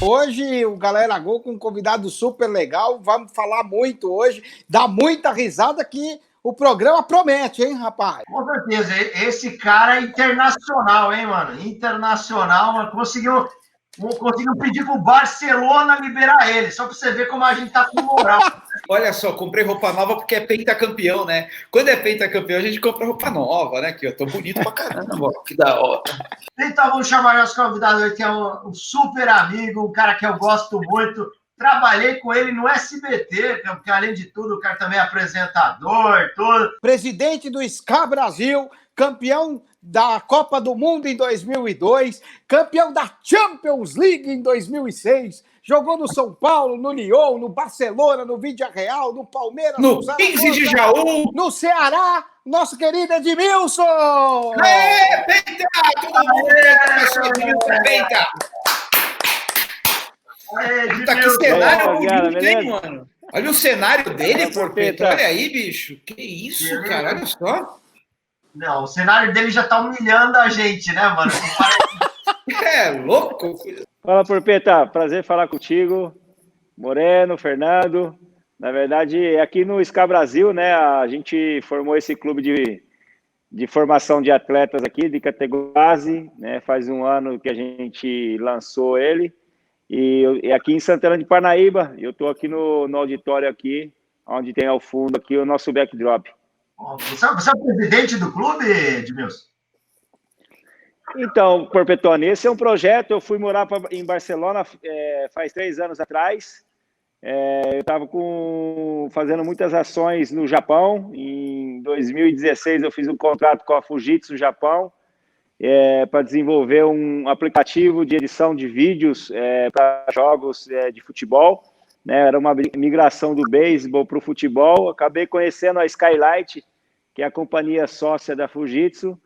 hoje o Galera Gol com um convidado super legal. Vamos falar muito hoje, dá muita risada que o programa promete, hein, rapaz? Com certeza. Esse cara é internacional, hein, mano? Internacional, mano. Conseguiu pedir pro Barcelona liberar ele, só pra você ver como a gente tá com moral. Olha só, comprei roupa nova porque é pentacampeão, né? Quando é pentacampeão, a gente compra roupa nova, né? Que eu tô bonito pra caramba, que da hora. Então vamos chamar nosso convidado aí, que é um super amigo, um cara que eu gosto muito. Trabalhei com ele no SBT, porque além de tudo, o cara também é apresentador, tudo. Presidente do SCA Brasil, campeão da Copa do Mundo em 2002, campeão da Champions League em 2006, jogou no São Paulo, no Lyon, no Barcelona, no Villarreal, no Palmeiras, no 15 de Jaú, no Ceará, nosso querido Edmilson! Aê, Penta! Todo mundo começou Edmilson, Penta! Tá que cenário bonito, hein, mano? Olha o cenário dele, Porpeta. Olha aí, bicho. Que isso, cara? Olha só. Não, o cenário dele já tá humilhando a gente, né, mano? É louco. Fala, Porpeta. Prazer falar contigo. Moreno, Fernando. Na verdade, aqui no SCA Brasil, né, a gente formou esse clube de formação de atletas aqui, de categoria base, né? Faz um ano que a gente lançou ele. E aqui em Santana de Parnaíba, eu estou aqui no auditório aqui, onde tem ao fundo aqui o nosso backdrop. Você é o presidente do clube, Edmilson? Então, Porpetone, esse é um projeto, eu fui morar em Barcelona faz 3 anos atrás. Eu estava fazendo muitas ações no Japão. Em 2016 eu fiz um contrato com a Fujitsu no Japão, para desenvolver um aplicativo de edição de vídeos para jogos de futebol, né? Era uma migração do beisebol para o futebol. Acabei conhecendo a Skylight, que é a companhia sócia da Fujitsu.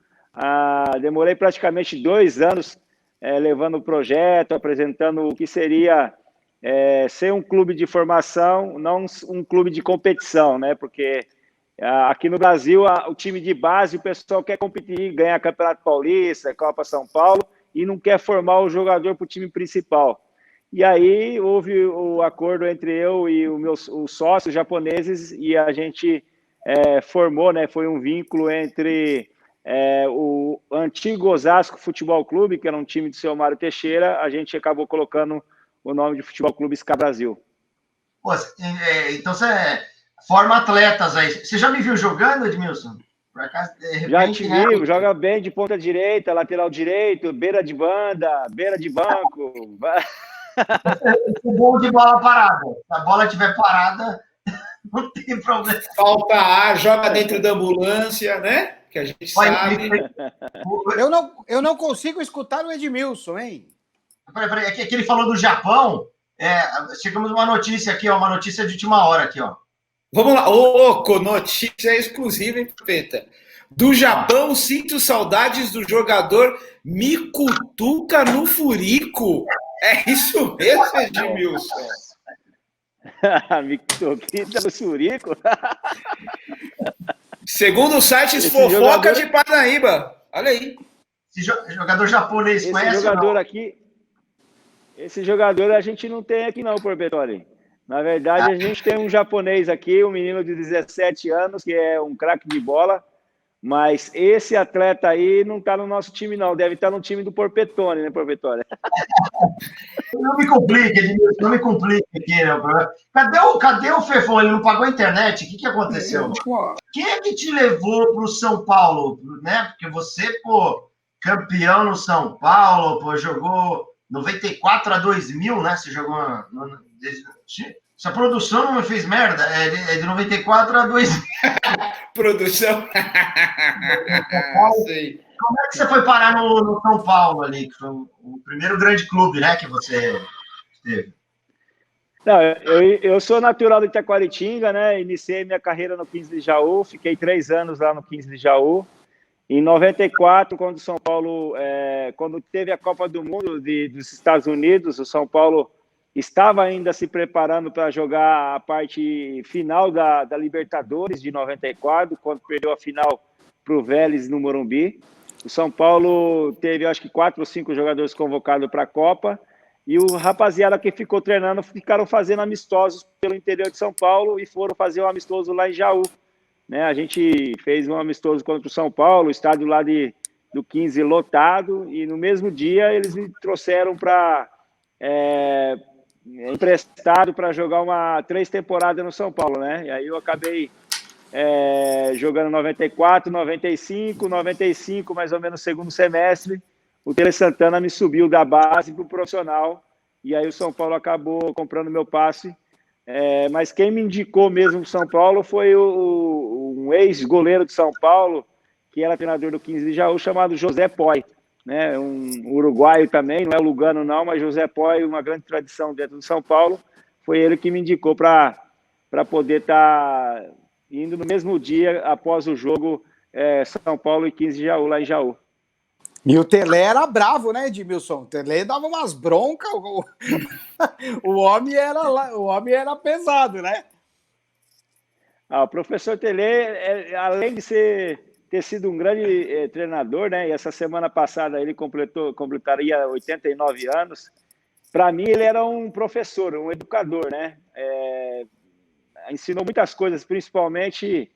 Demorei praticamente 2 anos levando o projeto, apresentando o que seria ser um clube de formação, não um clube de competição, né? Porque aqui no Brasil, o time de base, o pessoal quer competir, ganhar Campeonato Paulista, Copa São Paulo, e não quer formar o jogador para o time principal. E aí houve o acordo entre eu e os sócios japoneses, e a gente formou, né? Foi um vínculo entre o antigo Osasco Futebol Clube, que era um time do seu Mário Teixeira, a gente acabou colocando o nome de Futebol Clube SCA Brasil. Pô, então você forma atletas aí. Você já me viu jogando, Edmilson? Por acaso, de repente, já te vi, joga bem de ponta direita, lateral direito, beira de banda, beira de banco. É bom de bola parada. Se a bola estiver parada, não tem problema. Falta ar, joga dentro da ambulância, né? Que a gente sabe. Eu não consigo escutar o Edmilson, hein? Peraí, é que ele falou do Japão. Chegamos uma notícia aqui, ó, uma notícia de última hora aqui, ó. Vamos lá, notícia exclusiva, hein, Peta? Do Japão, sinto saudades do jogador Mikutuka no Furico. É isso mesmo, Edmilson? Mikutuka no Furico? Segundo o site Fofoca de Parnaíba. Olha aí. Esse jogador japonês conhece? Esse jogador a gente não tem aqui não, Porpetone. Na verdade, a gente tem um japonês aqui, um menino de 17 anos, que é um craque de bola, mas esse atleta aí não está no nosso time, não. Deve estar no time do Porpetone, né, Porpetone? Não me complique, Edmilson, não me complique aqui, né? Cadê o Fefão? Ele não pagou a internet? O que aconteceu? Quem é que te levou para o São Paulo, né? Porque você, pô, campeão no São Paulo, pô, jogou 94 a 2000, né? Você jogou... Se a produção não fez merda, é de 94 a 2000. Produção? Sei. Como é que você foi parar no São Paulo ali, que foi o primeiro grande clube, né, que você teve? Não, eu sou natural de Itaquaritinga, né? Iniciei minha carreira no 15 de Jaú, fiquei 3 anos lá no 15 de Jaú. Em 94, quando o São Paulo, quando teve a Copa do Mundo dos Estados Unidos, o São Paulo estava ainda se preparando para jogar a parte final da Libertadores de 94, quando perdeu a final para o Vélez no Morumbi. O São Paulo teve, acho que, 4 ou 5 jogadores convocados para a Copa, e o rapaziada que ficou treinando ficaram fazendo amistosos pelo interior de São Paulo e foram fazer um amistoso lá em Jaú. Né? A gente fez um amistoso contra o São Paulo, o estádio lá do 15 lotado, e no mesmo dia eles me trouxeram para emprestado para jogar 3 temporadas no São Paulo, né? E aí eu acabei jogando 94, 95, 95, mais ou menos no segundo semestre. O Tele Santana me subiu da base para o profissional, e aí o São Paulo acabou comprando meu passe. Mas quem me indicou mesmo para o São Paulo foi um ex-goleiro de São Paulo, que era treinador do 15 de Jaú, chamado José Poi, né? Um uruguaio também, não é Lugano não, mas José Poi, uma grande tradição dentro do São Paulo. Foi ele que me indicou para poder estar indo no mesmo dia após o jogo São Paulo e 15 de Jaú, lá em Jaú. E o Tele era bravo, né, Edmilson? O Tele dava umas broncas, o homem era pesado, né? O professor Tele, além de ter sido um grande treinador, né, e essa semana passada ele completaria 89 anos, para mim ele era um professor, um educador, né? Ensinou muitas coisas, principalmente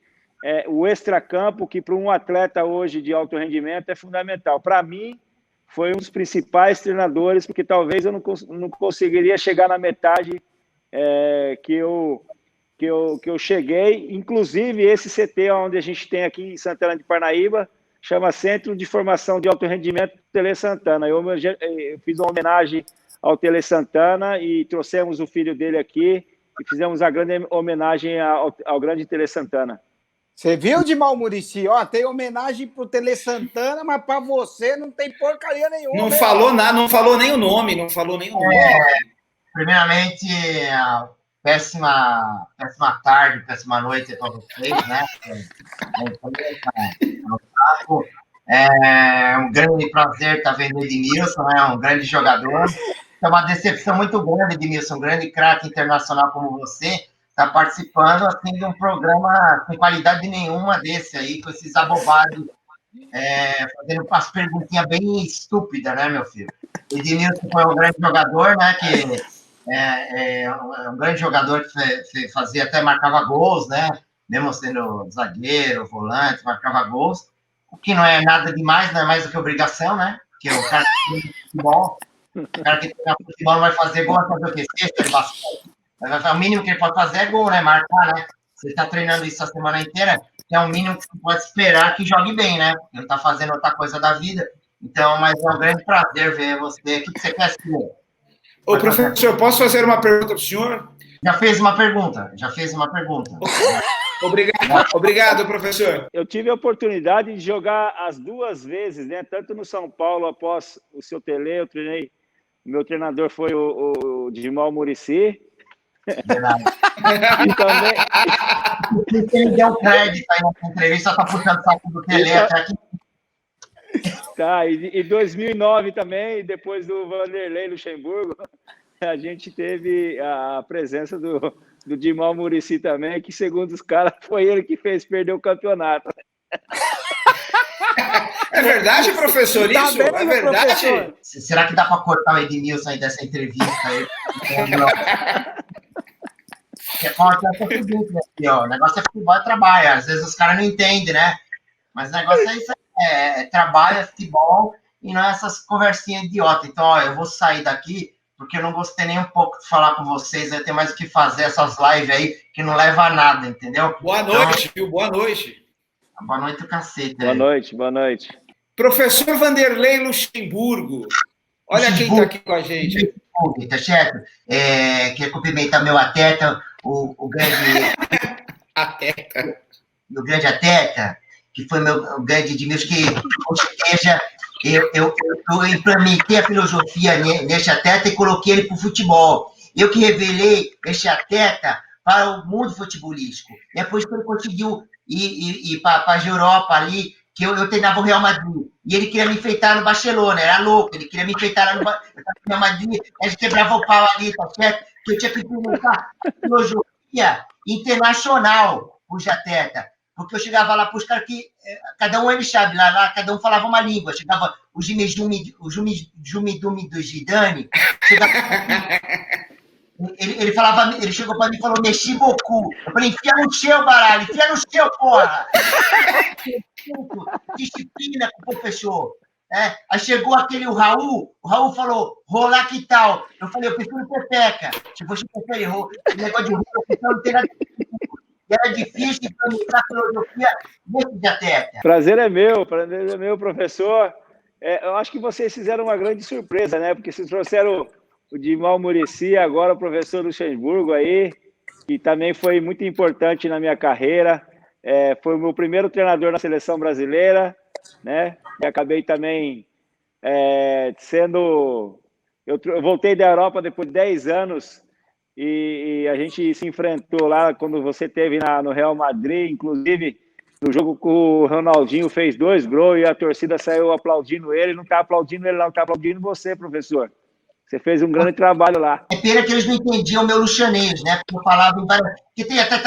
o extracampo, que para um atleta hoje de alto rendimento é fundamental. Para mim, foi um dos principais treinadores, porque talvez eu não conseguiria chegar na metade que eu cheguei. Inclusive, esse CT onde a gente tem aqui em Santana de Parnaíba, chama Centro de Formação de Alto Rendimento Tele Santana. Eu fiz uma homenagem ao Tele Santana e trouxemos o filho dele aqui e fizemos a grande homenagem ao grande Tele Santana. Você viu, Dimar Muricy? Ó, tem homenagem pro Tele Santana, mas para você não tem porcaria nenhuma. Não falou nada, não falou nem o nome, Primeiramente, péssima tarde, péssima noite para vocês, né? É um grande prazer estar vendo o Edmilson, né? Um grande jogador. É uma decepção muito grande, Edmilson, um grande craque internacional como você, está participando assim, de um programa sem qualidade nenhuma desse aí, com esses abobados, fazendo umas perguntinhas bem estúpidas, né, meu filho? O Edmilson foi um grande jogador, né, um grande jogador que fazia, até marcava gols, né, mesmo sendo zagueiro, volante, marcava gols, o que não é nada demais, não é mais do que obrigação, né, porque o cara que tem futebol, não vai fazer gol, vai fazer o quê? Sexta de basquete. O mínimo que ele pode fazer é gol, né? Marcar, né? Você está treinando isso a semana inteira, é o mínimo que você pode esperar que jogue bem, né? Ele está fazendo outra coisa da vida. Então, mas é um grande prazer ver você. O que você quer saber? Ô, professor, posso fazer uma pergunta para o senhor? Já fez uma pergunta. Obrigado, professor. Eu tive a oportunidade de jogar as 2 vezes, né? Tanto no São Paulo, após o seu Tele, eu treinei. O meu treinador foi o Dimar Muricy. Verdade. E também... Ele deu crédito aí na entrevista, só tá puxando saco do Tele até aqui. Tá, e 2009 também, depois do Vanderlei Luxemburgo, a gente teve a presença do Dimar Muricy também, que segundo os caras foi ele que fez perder o campeonato. É verdade, professor, Tá isso? bem, É verdade? professor? Será que dá para cortar o Edmilson aí dessa entrevista aí? O negócio é futebol, é trabalho. Às vezes os caras não entendem, né? Mas o negócio é isso, trabalho, é futebol, e não é essas conversinhas idiota. Então, ó, eu vou sair daqui, porque eu não gostei nem um pouco de falar com vocês, eu tenho mais o que fazer, essas lives aí, que não leva a nada, entendeu? Boa noite, viu? Boa noite. Boa noite, o cacete. Boa noite. Professor Vanderlei Luxemburgo. Olha quem está aqui com a gente. Tá certo? Queria cumprimentar meu atleta, o grande... Atleta. O grande atleta, que foi o grande Edmilson, que, ou seja, eu implementei a filosofia nesse atleta e coloquei ele para o futebol. Eu que revelei esse atleta para o mundo futebolístico. E é por isso que ele conseguiu ir para a Europa ali, que eu treinava o Real Madrid. E ele queria me enfeitar no Barcelona, era louco. Ele queria me enfeitar lá no Real Madrid, a gente quebrava o pau ali, tá certo? Que eu tinha que implementar filosofia internacional para o atleta. Porque eu chegava lá para os caras que... Cada um ele sabe, lá cada um falava uma língua. Chegava o Jumidumi do Zidane, Ele falava, ele chegou para mim e falou, mexi beaucoup. Eu falei, enfia no seu, baralho, enfia no seu, porra! Disciplina com o professor. Aí chegou o Raul falou, rolar que tal? Eu falei, eu prefiro pepeca. Se você prefere o negócio de rola, eu não tem nada de era difícil para mim a filosofia desse de atleta. Prazer é meu, professor. Eu acho que vocês fizeram uma grande surpresa, né? Porque vocês trouxeram o Dimal Muricy, agora o professor Luxemburgo aí, que também foi muito importante na minha carreira. Foi o meu primeiro treinador na seleção brasileira, né? E acabei também sendo... Eu voltei da Europa depois de 10 anos e a gente se enfrentou lá quando você esteve no Real Madrid, inclusive no jogo que o Ronaldinho fez 2 gols e a torcida saiu aplaudindo ele. Não está aplaudindo ele, não está aplaudindo você, professor. Você fez um grande trabalho lá. É pena que eles não entendiam o meu luxanês, né? Porque eu falava em várias... Porque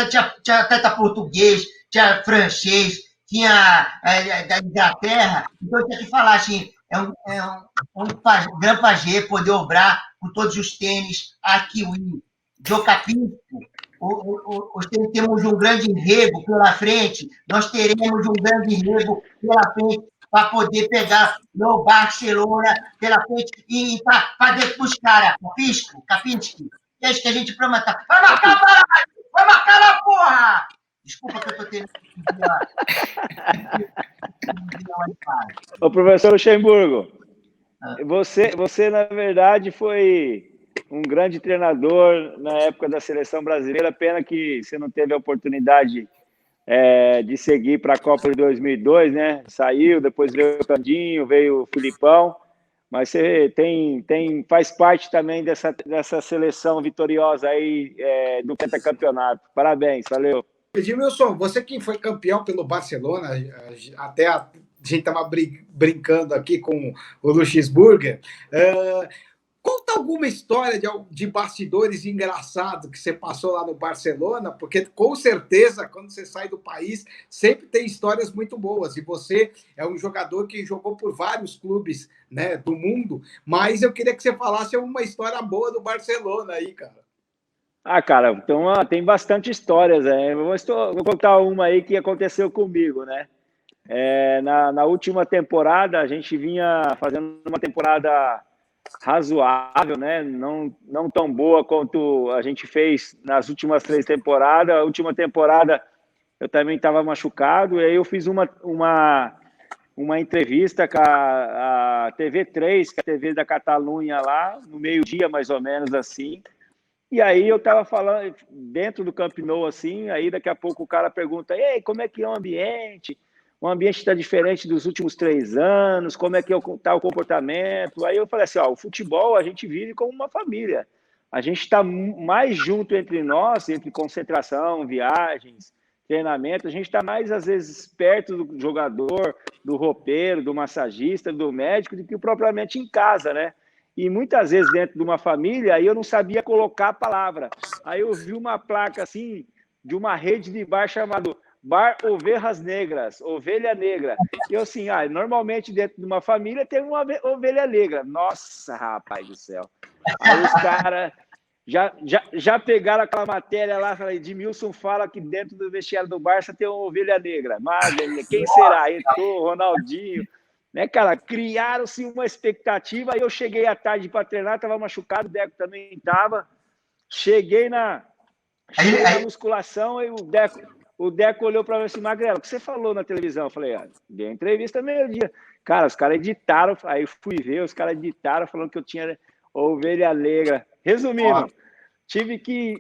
tinha atleta português, tinha francês, tinha da Inglaterra, então eu tinha que falar assim, um grand pagé poder obrar com todos os tênis aqui, do Capisco. Temos um grande enrego pela frente, nós teremos um grande enrego pela frente para poder pegar no Barcelona pela frente e para dentro dos caras. Capisco. É isso que a gente promete. Vai marcar, baralho! Vai marcar na porra! Desculpa que eu tô tendo Ô, professor Luxemburgo, você, na verdade, foi um grande treinador na época da seleção brasileira. Pena que você não teve a oportunidade de seguir para a Copa de 2002, né? Saiu, depois veio o Candinho, veio o Filipão, mas você faz parte também dessa seleção vitoriosa aí do pentacampeonato. Parabéns, valeu. Edmilson, você que foi campeão pelo Barcelona, até a gente estava brincando aqui com o Luxemburgo. Conta alguma história de bastidores engraçados que você passou lá no Barcelona, porque com certeza, quando você sai do país, sempre tem histórias muito boas. E você é um jogador que jogou por vários clubes, né, do mundo, mas eu queria que você falasse uma história boa do Barcelona aí, cara. Cara, então tem bastante histórias. Vou contar uma aí que aconteceu comigo, né? Na última temporada, a gente vinha fazendo uma temporada razoável, né? Não tão boa quanto a gente fez nas últimas 3 temporadas. A última temporada eu também estava machucado, e aí eu fiz uma entrevista com a TV3, que é a TV da Catalunha lá, no meio-dia, mais ou menos assim. E aí eu estava falando dentro do Camp Nou, assim, aí daqui a pouco o cara pergunta, ei, como é que é o ambiente? O ambiente está diferente dos últimos 3 anos, como é que está o comportamento? Aí eu falei assim, o futebol a gente vive como uma família. A gente está mais junto entre nós, entre concentração, viagens, treinamento, a gente está mais, às vezes, perto do jogador, do roupeiro, do massagista, do médico, do que propriamente em casa, né? E muitas vezes dentro de uma família, aí eu não sabia colocar a palavra. Aí eu vi uma placa assim, de uma rede de bar chamado Bar Ovelhas Negras, Ovelha Negra. E eu assim, normalmente dentro de uma família tem uma ovelha negra. Nossa, rapaz do céu. Aí os caras já pegaram aquela matéria lá, Edmilson fala que dentro do vestiário do Barça tem uma ovelha negra. Mas, quem será? Entrou, Ronaldinho. Né, cara, criaram-se uma expectativa. Aí eu cheguei à tarde para treinar, estava machucado, o Deco também estava. Cheguei na musculação e o Deco olhou para mim assim, Magrelo, o que você falou na televisão? Eu falei, dei entrevista meio-dia. Cara, os caras editaram, aí fui ver, os caras editaram falando que eu tinha ovelha negra. Resumindo, tive que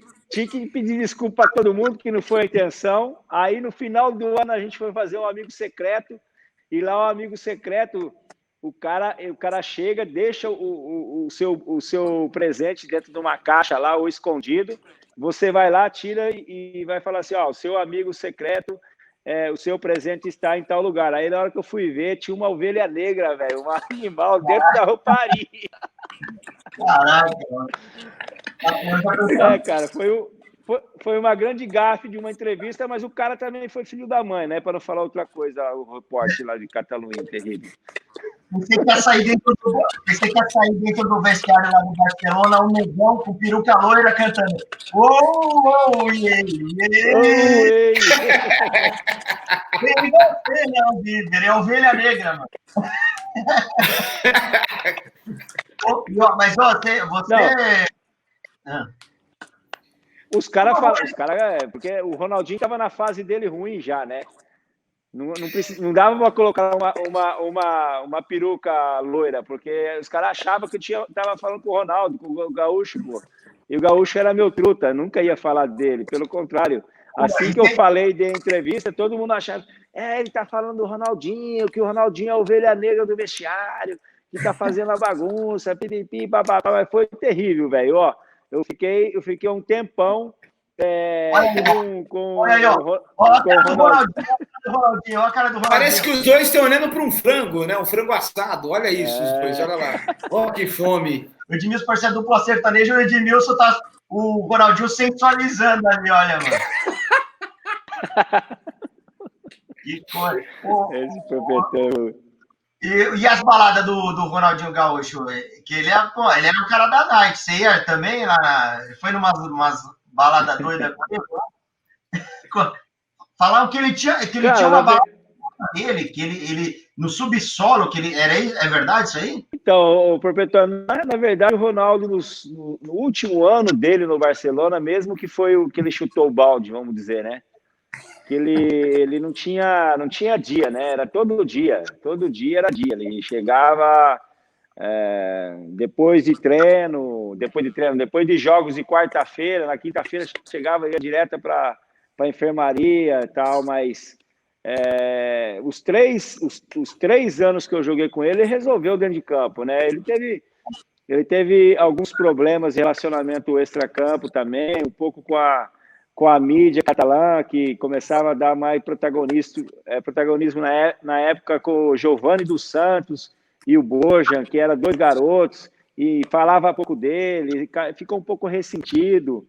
pedir desculpa para todo mundo, que não foi a intenção. Aí no final do ano a gente foi fazer um amigo secreto. E lá o amigo secreto, o cara chega, deixa o seu presente dentro de uma caixa lá, ou escondido. Você vai lá, tira e vai falar assim, o seu amigo secreto, o seu presente está em tal lugar. Aí na hora que eu fui ver, tinha uma ovelha negra, velho, um animal dentro da rouparia. Caraca! Cara, foi uma grande gafe de uma entrevista, mas o cara também foi filho da mãe, né? Para não falar outra coisa, o repórter lá de Catalunha, terrível. Você quer sair dentro do vestiário lá do Barcelona, um negão com peruca loira cantando. Oh, yeah, yeah. É ovelha negra, mano. Mas você... Os caras falam, porque o Ronaldinho tava na fase dele ruim já, né? Não dava para colocar uma peruca loira, porque os caras achavam que eu tava falando com o Ronaldo, com o Gaúcho, pô. E o Gaúcho era meu truta, nunca ia falar dele, pelo contrário. Assim que eu falei de entrevista, todo mundo achava, ele tá falando do Ronaldinho, que o Ronaldinho é a ovelha negra do vestiário, que tá fazendo a bagunça, pipipi, babá, mas foi terrível, velho. Ó, eu fiquei um tempão com olha aí, ó. Olha a cara do Ronaldinho, olha a cara do Ronaldinho. Parece que os dois estão olhando para um frango, né? Um frango assado. Olha isso, os dois, olha lá. Olha que fome. O Edmilson, parceiro duplo sertanejo, o Edmilson tá o Ronaldinho sensualizando ali, olha, mano. Que coisa. Esse foi E as baladas do Ronaldinho Gaúcho? Que ele é o cara da Night. Você ia também lá foi numas baladas doidas com ele? Falaram que ele tinha uma balada dele, que ele no subsolo, que ele é verdade isso aí? Então, o Perpetuano, na verdade, o Ronaldo, no último ano dele no Barcelona, mesmo que foi o que ele chutou o balde, vamos dizer, né? Que ele não tinha dia, né? Era todo dia era dia. Ele chegava depois de jogos de quarta-feira, na quinta-feira chegava, ia direto para a enfermaria e tal, mas os três anos que eu joguei com ele resolveu dentro de campo, né? Ele teve alguns problemas de relacionamento extracampo também, um pouco com a mídia catalã, que começava a dar mais protagonismo na época com o Giovanni dos Santos e o Bojan, que eram dois garotos, e falava pouco dele, ficou um pouco ressentido.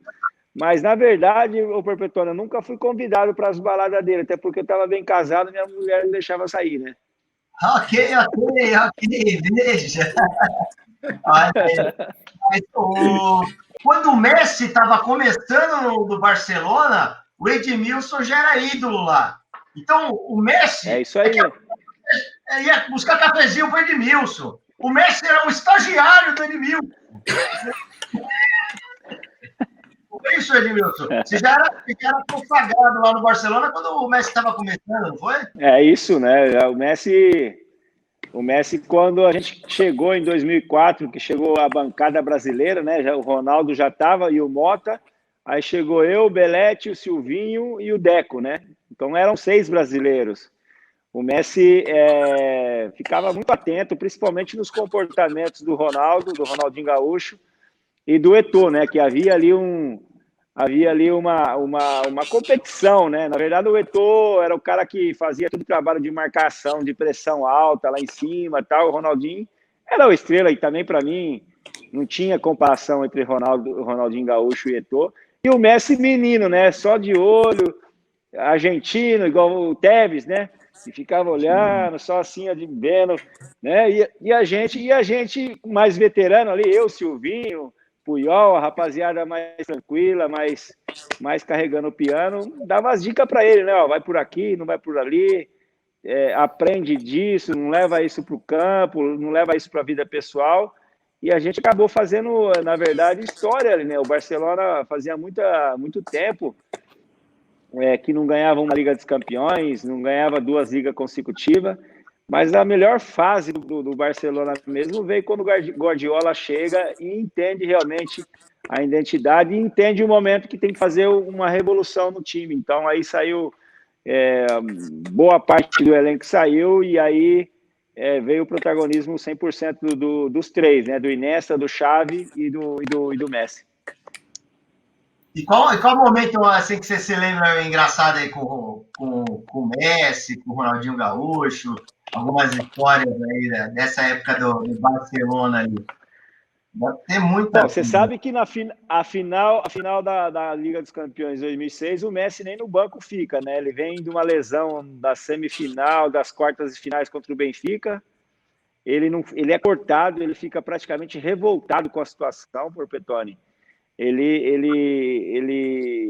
Mas, na verdade, o Perpetuano, eu nunca fui convidado para as baladas dele, até porque eu estava bem casado e minha mulher não deixava sair, né? Ok, veja. Quando o Messi estava começando no Barcelona, o Edmilson já era ídolo lá. Então, o Messi... É isso aí, né? Ia buscar cafezinho para o Edmilson. O Messi era um estagiário do Edmilson. Foi isso, Edmilson? Você já era consagrado lá no Barcelona quando o Messi estava começando, não foi? É isso, né? O Messi, quando a gente chegou em 2004, que chegou a bancada brasileira, né? O Ronaldo já estava e o Mota. Aí chegou eu, o Belletti, o Silvinho e o Deco, né? Então eram 6 brasileiros. O Messi ficava muito atento, principalmente nos comportamentos do Ronaldinho Gaúcho e do Eto'o, né? Que havia ali uma competição, né? Na verdade, o Eto'o era o cara que fazia todo o trabalho de marcação, de pressão alta lá em cima, tal. O Ronaldinho era o estrela e também para mim não tinha comparação entre Ronaldinho Gaúcho e Eto'o. E o Messi menino, né? Só de olho, argentino, igual o Tevez, né? E ficava olhando, só assim, vendo, né? E a gente mais veterano ali, eu, Silvinho, Puyol, a rapaziada mais tranquila, mais carregando o piano, dava as dicas para ele, né? Ó, vai por aqui, não vai por ali, aprende disso, não leva isso para o campo, não leva isso para a vida pessoal. E a gente acabou fazendo, na verdade, história ali, né? O Barcelona fazia muito tempo que não ganhava uma Liga dos Campeões, não ganhava 2 ligas consecutivas, mas a melhor fase do Barcelona mesmo veio quando o Guardiola chega e entende realmente a identidade e entende o momento que tem que fazer uma revolução no time. Então aí saiu, boa parte do elenco saiu e aí veio o protagonismo 100% dos 3, né? Do Iniesta, do Xavi e do Messi. E qual momento assim que você se lembra engraçado aí com o Messi, com o Ronaldinho Gaúcho, algumas histórias aí dessa época do Barcelona ali? Deve ter muita. Bom, você sabe que a final da Liga dos Campeões 2006, o Messi nem no banco fica, né? Ele vem de uma lesão da semifinal, das quartas de finais contra o Benfica. ele é cortado, ele fica praticamente revoltado com a situação, Porpetone.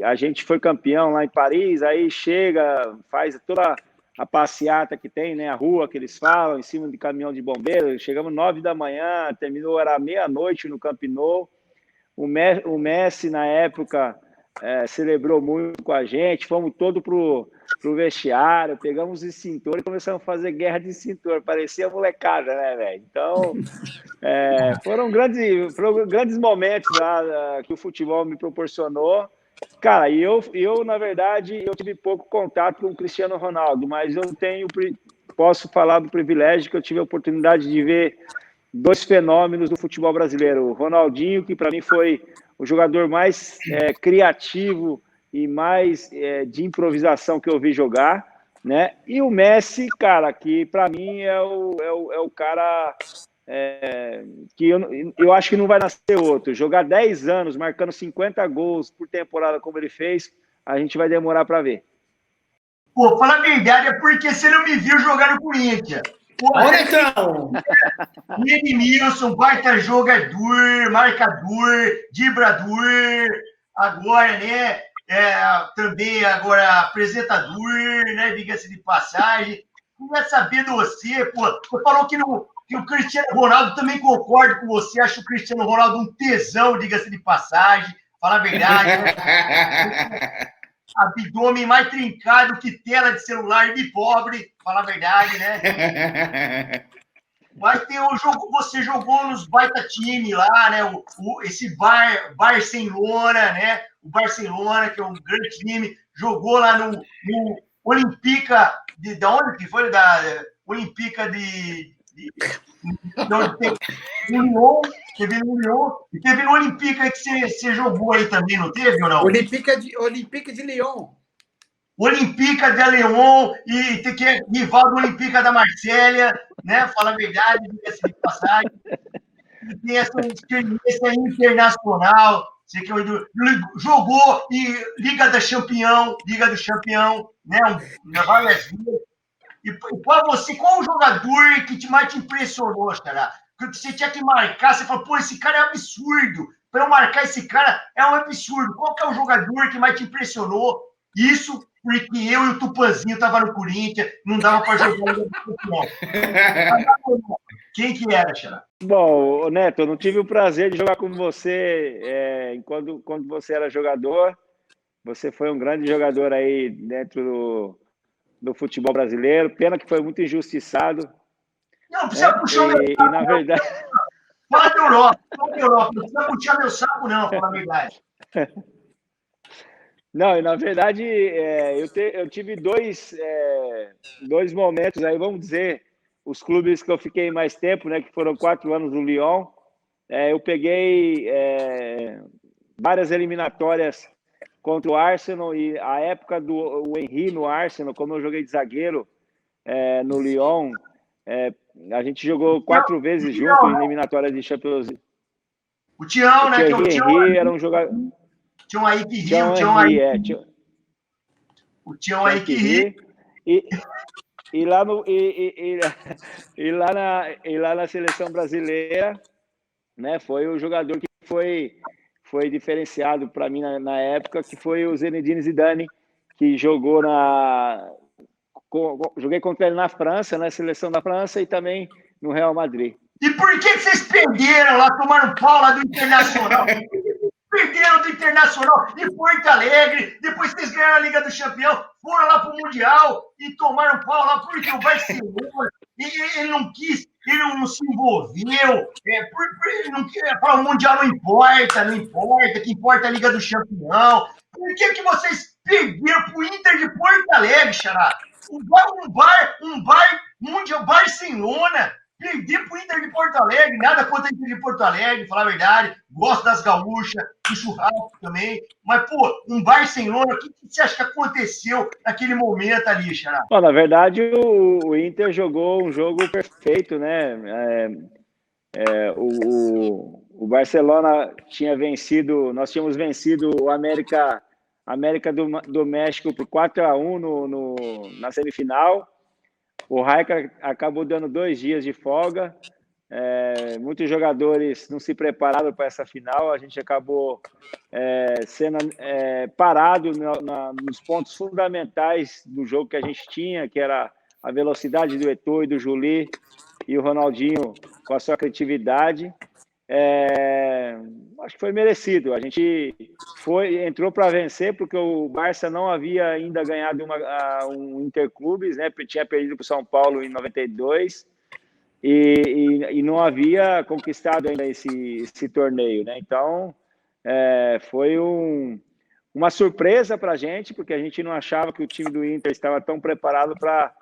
A gente foi campeão lá em Paris, aí chega, faz toda a passeata que tem, né, a rua que eles falam, em cima de caminhão de bombeiro, chegamos 9 da manhã, terminou, era meia-noite no Camp Nou. O Messi, na época, celebrou muito com a gente, fomos todos pro vestiário, pegamos os extintores e começamos a fazer guerra de extintor, parecia molecada, né, velho? Então, foram grandes momentos lá, que o futebol me proporcionou. Cara, e eu, na verdade, eu tive pouco contato com o Cristiano Ronaldo, mas posso falar do privilégio que eu tive a oportunidade de ver dois fenômenos do futebol brasileiro. O Ronaldinho, que para mim foi o jogador mais criativo e mais de improvisação que eu vi jogar, né? E o Messi, cara, que para mim é o cara que eu acho que não vai nascer outro. Jogar 10 anos, marcando 50 gols por temporada como ele fez, a gente vai demorar para ver. Pô, fala a verdade, é porque você não me viu jogar no Corinthians. Olha então! Edmilson, baita jogador, marcador, driblador, agora, né? Também agora apresentador, né? Diga-se de passagem. Queria saber de você, pô. Você falou que o Cristiano Ronaldo, também concordo com você, acho o Cristiano Ronaldo um tesão, diga-se de passagem. Fala a verdade, né? Abdômen mais trincado que tela de celular de pobre, fala a verdade, né? Mas tem o jogo, você jogou nos baita time lá, né? Esse Barcelona, né? O Barcelona, que é um grande time, jogou lá no Olympica de onde que foi? Da Olympica de onde Lyon, teve no Lyon, e teve no Olympica que você jogou aí também, não teve ou não? Olympique de Lyon. Olympica de Lyon, e que é rival do Olympica da Marselha, né? Fala a verdade, diga-se de passagem. E tem essa experiência internacional. Você que jogou e Liga do Champion, né? Várias vezes. E para você, qual o jogador que mais te impressionou, cara? Que você tinha que marcar, você falou, pô, esse cara é absurdo. Para eu marcar esse cara é um absurdo. Qual que é o jogador que mais te impressionou? Isso porque eu e o Tupanzinho tava no Corinthians, não dava para jogar no futebol. Quem que era, Xará? Bom, Neto, eu não tive o prazer de jogar com você quando você era jogador. Você foi um grande jogador aí dentro do futebol brasileiro. Pena que foi muito injustiçado. Não precisa puxar meu saco. E, na verdade... Fala da Europa. Não precisa puxar meu saco, não, fala a verdade. Não, e na verdade, eu tive dois momentos aí, vamos dizer, os clubes que eu fiquei mais tempo, né, que foram 4 anos no Lyon. Eu peguei várias eliminatórias contra o Arsenal, e a época do Henry no Arsenal, como eu joguei de zagueiro no Lyon, a gente jogou 4 vezes junto em eliminatórias de Champions League. O Tião, né? O Henry era um jogador... Tinha um aí que ri, o Tião aí. O Tião aí que ri. E lá na seleção brasileira, né, foi o jogador que foi diferenciado para mim na época, que foi o Zinedine Zidane, que jogou joguei contra ele na França, na seleção da França, e também no Real Madrid. E por que vocês perderam lá, tomaram pau lá do Internacional? Perderam do Internacional de Porto Alegre, depois vocês ganharam a Liga do Champião, foram lá pro Mundial e tomaram pau lá porque o Barcelona, ele não quis, ele não se envolveu, ele não quis, o Mundial não importa, que importa a Liga do Champião. Por que vocês perderam pro Inter de Porto Alegre, Xará? Mundial Barcelona. Perder pro Inter de Porto Alegre, nada contra o Inter de Porto Alegre, falar a verdade, gosto das gaúchas, do churrasco também, mas, pô, um Barcelona, o que você acha que aconteceu naquele momento ali, Xará? Bom, na verdade, o Inter jogou um jogo perfeito, né? O Barcelona tinha vencido, nós tínhamos vencido o América do México por 4-1 na semifinal. O Raika acabou dando 2 dias de folga. Muitos jogadores não se prepararam para essa final. A gente acabou sendo parado nos pontos fundamentais do jogo que a gente tinha, que era a velocidade do Eto'o e do Juli, e o Ronaldinho com a sua criatividade. Acho que foi merecido. A gente entrou para vencer, porque o Barça não havia ainda ganhado um Interclubes, né? Tinha perdido para o São Paulo em 92 e não havia conquistado ainda esse torneio, né? Então, foi uma surpresa para a gente, porque a gente não achava que o time do Inter estava tão preparado para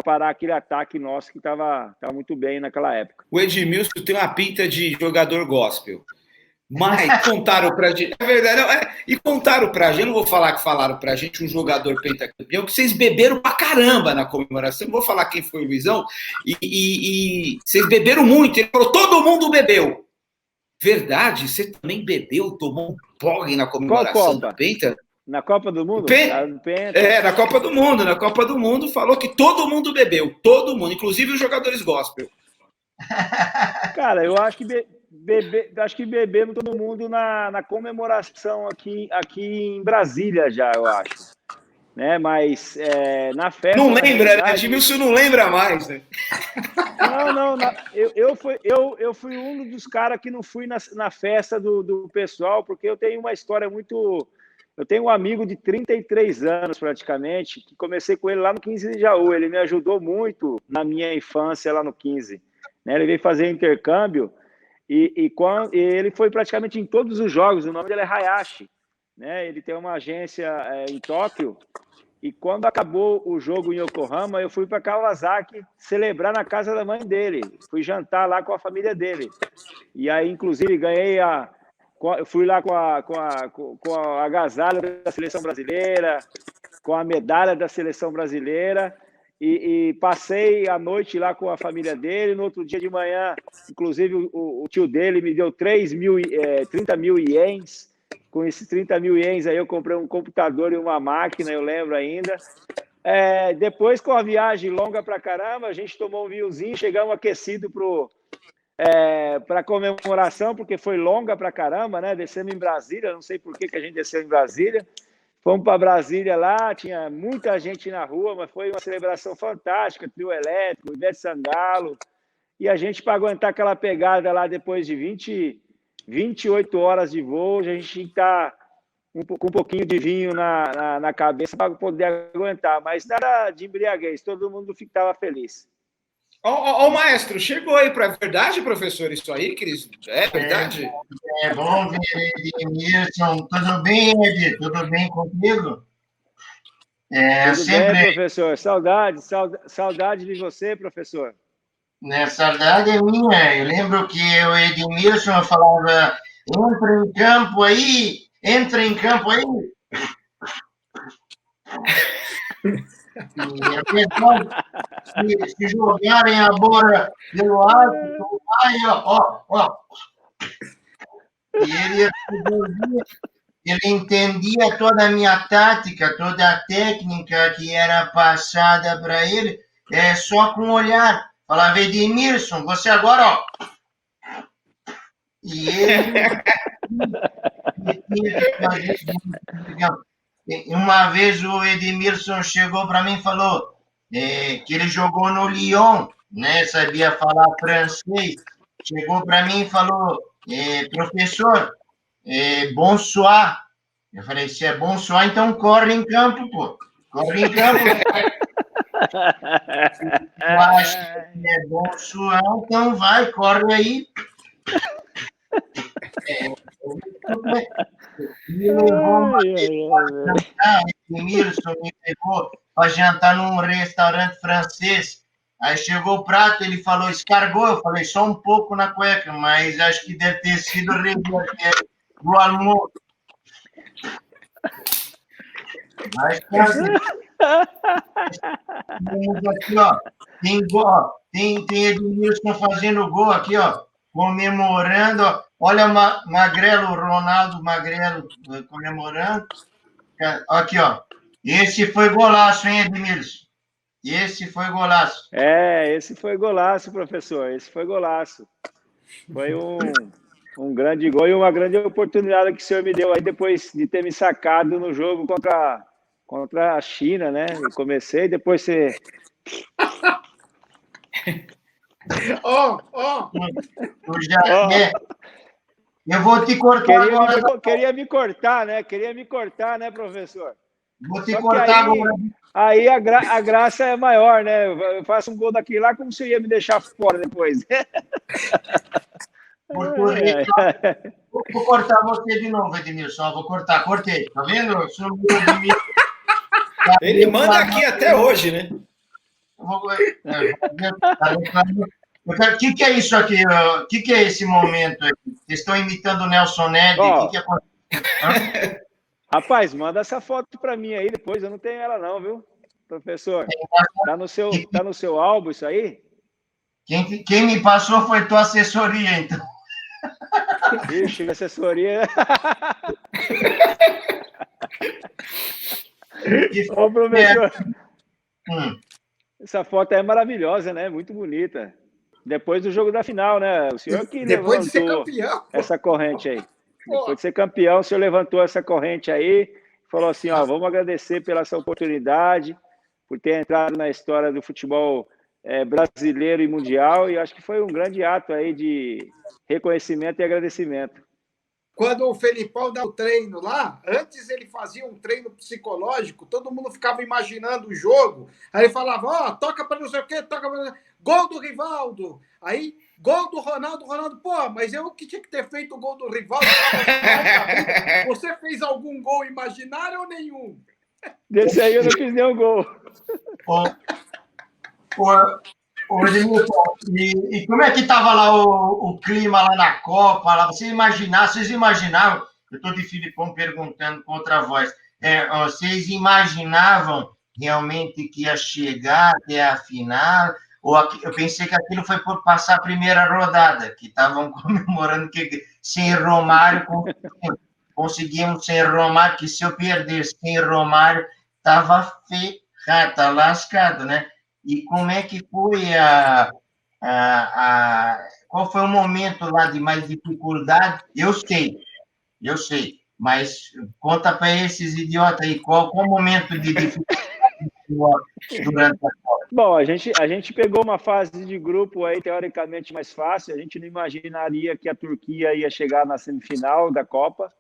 parar aquele ataque nosso que estava muito bem naquela época. O Edmilson tem uma pinta de jogador gospel. Mas contaram pra gente. É verdade, e contaram pra gente, não vou falar que falaram pra gente, um jogador pentacampeão, que vocês beberam pra caramba na comemoração. Não vou falar quem foi o Luizão. E vocês beberam muito. Ele falou: todo mundo bebeu. Verdade? Você também bebeu, tomou um porre na comemoração do Penta? Na Copa do Mundo? Na Copa do Mundo. Na Copa do Mundo falou que todo mundo bebeu. Todo mundo, inclusive os jogadores gospel. Cara, eu acho que bebemos todo mundo na comemoração aqui em Brasília já, eu acho. Né? Mas na festa... Não lembra, né? Edmilson não lembra mais, né? Não. Eu fui um dos caras que não fui na festa do pessoal, porque eu tenho uma história muito... Eu tenho um amigo de 33 anos, praticamente, que comecei com ele lá no 15 de Jaú. Ele me ajudou muito na minha infância lá no 15. Né? Ele veio fazer intercâmbio e ele foi praticamente em todos os jogos. O nome dele é Hayashi. Né? Ele tem uma agência em Tóquio. E quando acabou o jogo em Yokohama, eu fui para Kawasaki celebrar na casa da mãe dele. Fui jantar lá com a família dele. E aí, inclusive, fui lá com a agasalho da seleção brasileira, com a medalha da seleção brasileira, e passei a noite lá com a família dele. No outro dia de manhã, inclusive, o tio dele me deu 30 mil ienes. Com esses 30 mil ienes aí eu comprei um computador e uma máquina, eu lembro ainda. Depois, com a viagem longa pra caramba, a gente tomou um vinhozinho, chegamos aquecido para comemoração, porque foi longa pra caramba, né? Descemos em Brasília, não sei por que a gente desceu em Brasília. Fomos para Brasília lá, tinha muita gente na rua, mas foi uma celebração fantástica, trio elétrico, Ivete Sangalo, e a gente, para aguentar aquela pegada lá depois de 28 horas de voo, a gente tinha que estar com um pouquinho de vinho na cabeça para poder aguentar, mas nada de embriaguez, todo mundo estava feliz. Ó, maestro, chegou aí para verdade, professor, isso aí, Cris? É verdade? Bom ver, Edmilson. Tudo bem, Ed? Tudo bem contigo? Tudo sempre bem, professor. Saudade de você, professor. Saudade é minha. Eu lembro que o Edmilson falava: entra em campo aí. E apesar se jogarem a bola pelo alto, aí, ó. E ele entendia toda a minha tática, toda a técnica que era passada para ele, só com o olhar. Falava: Edmilson, você agora, ó. E ele uma vez o Edmilson chegou para mim e falou que ele jogou no Lyon, né? Sabia falar francês. Chegou para mim e falou: professor, bonsoir. Eu falei: se é bonsoir, então corre em campo, pô. Corre em campo. Eu acho que é bonsoir, então vai, corre aí. Me levou para jantar num restaurante francês. Aí chegou o prato, ele falou: escargot. Eu falei: só um pouco na cueca, mas acho que deve ter sido do almoço. Mas aqui, ó, tem Edmilson fazendo gol aqui, ó, comemorando, ó. Olha Ronaldo Magrelo comemorando. Aqui, ó. Esse foi golaço, hein, Edmilson? Esse foi golaço. Esse foi golaço, professor. Esse foi golaço. Foi um grande gol e uma grande oportunidade que o senhor me deu aí depois de ter me sacado no jogo contra a China, né? Eu comecei, depois você... Eu vou te cortar agora. Queria me cortar, né, professor? Vou te cortar agora. Aí a graça é maior, né? Eu faço um gol daquele lá, como você ia me deixar fora depois? Vou cortar você de novo, Edmilson. Vou cortar, cortei. Tá vendo? Ele manda aqui até hoje, né? O que é isso aqui? O que é esse momento aqui? Vocês estão imitando o Nelson Ned? O que aconteceu? Rapaz, manda essa foto para mim aí depois. Eu não tenho ela não, viu, professor? Tá no seu álbum isso aí? Quem me passou foi tua assessoria, então. Ixi, assessoria. Ô, professor. Essa foto é maravilhosa, né? Muito bonita. Depois do jogo da final, né? O senhor que depois levantou de ser campeão, essa corrente aí. Depois de ser campeão, o senhor levantou essa corrente aí, falou assim, ó, vamos agradecer pela essa oportunidade, por ter entrado na história do futebol brasileiro e mundial, e acho que foi um grande ato aí de reconhecimento e agradecimento. Quando o Felipão dá o treino lá, antes ele fazia um treino psicológico, todo mundo ficava imaginando o jogo, aí ele falava, ó, toca para não sei o quê, toca para... Gol do Rivaldo! Aí, gol do Ronaldo, pô, mas eu que tinha que ter feito o gol do Rivaldo. Você fez algum gol imaginário ou nenhum? Desse aí eu não fiz nenhum gol. E como é que estava lá o clima lá na Copa? Lá? Vocês imaginavam, eu estou de Filipão perguntando com outra voz, vocês imaginavam realmente que ia chegar até a final? Ou eu pensei que aquilo foi por passar a primeira rodada, que estavam comemorando que sem Romário conseguimos sem Romário, que se eu perdesse sem Romário, estava ferrado, tá lascado, né? E como é que foi qual foi o momento lá de mais dificuldade? Eu sei, mas conta para esses idiotas aí, qual o momento de dificuldade durante a Copa? Bom, a gente pegou uma fase de grupo aí teoricamente mais fácil, a gente não imaginaria que a Turquia ia chegar na semifinal da Copa,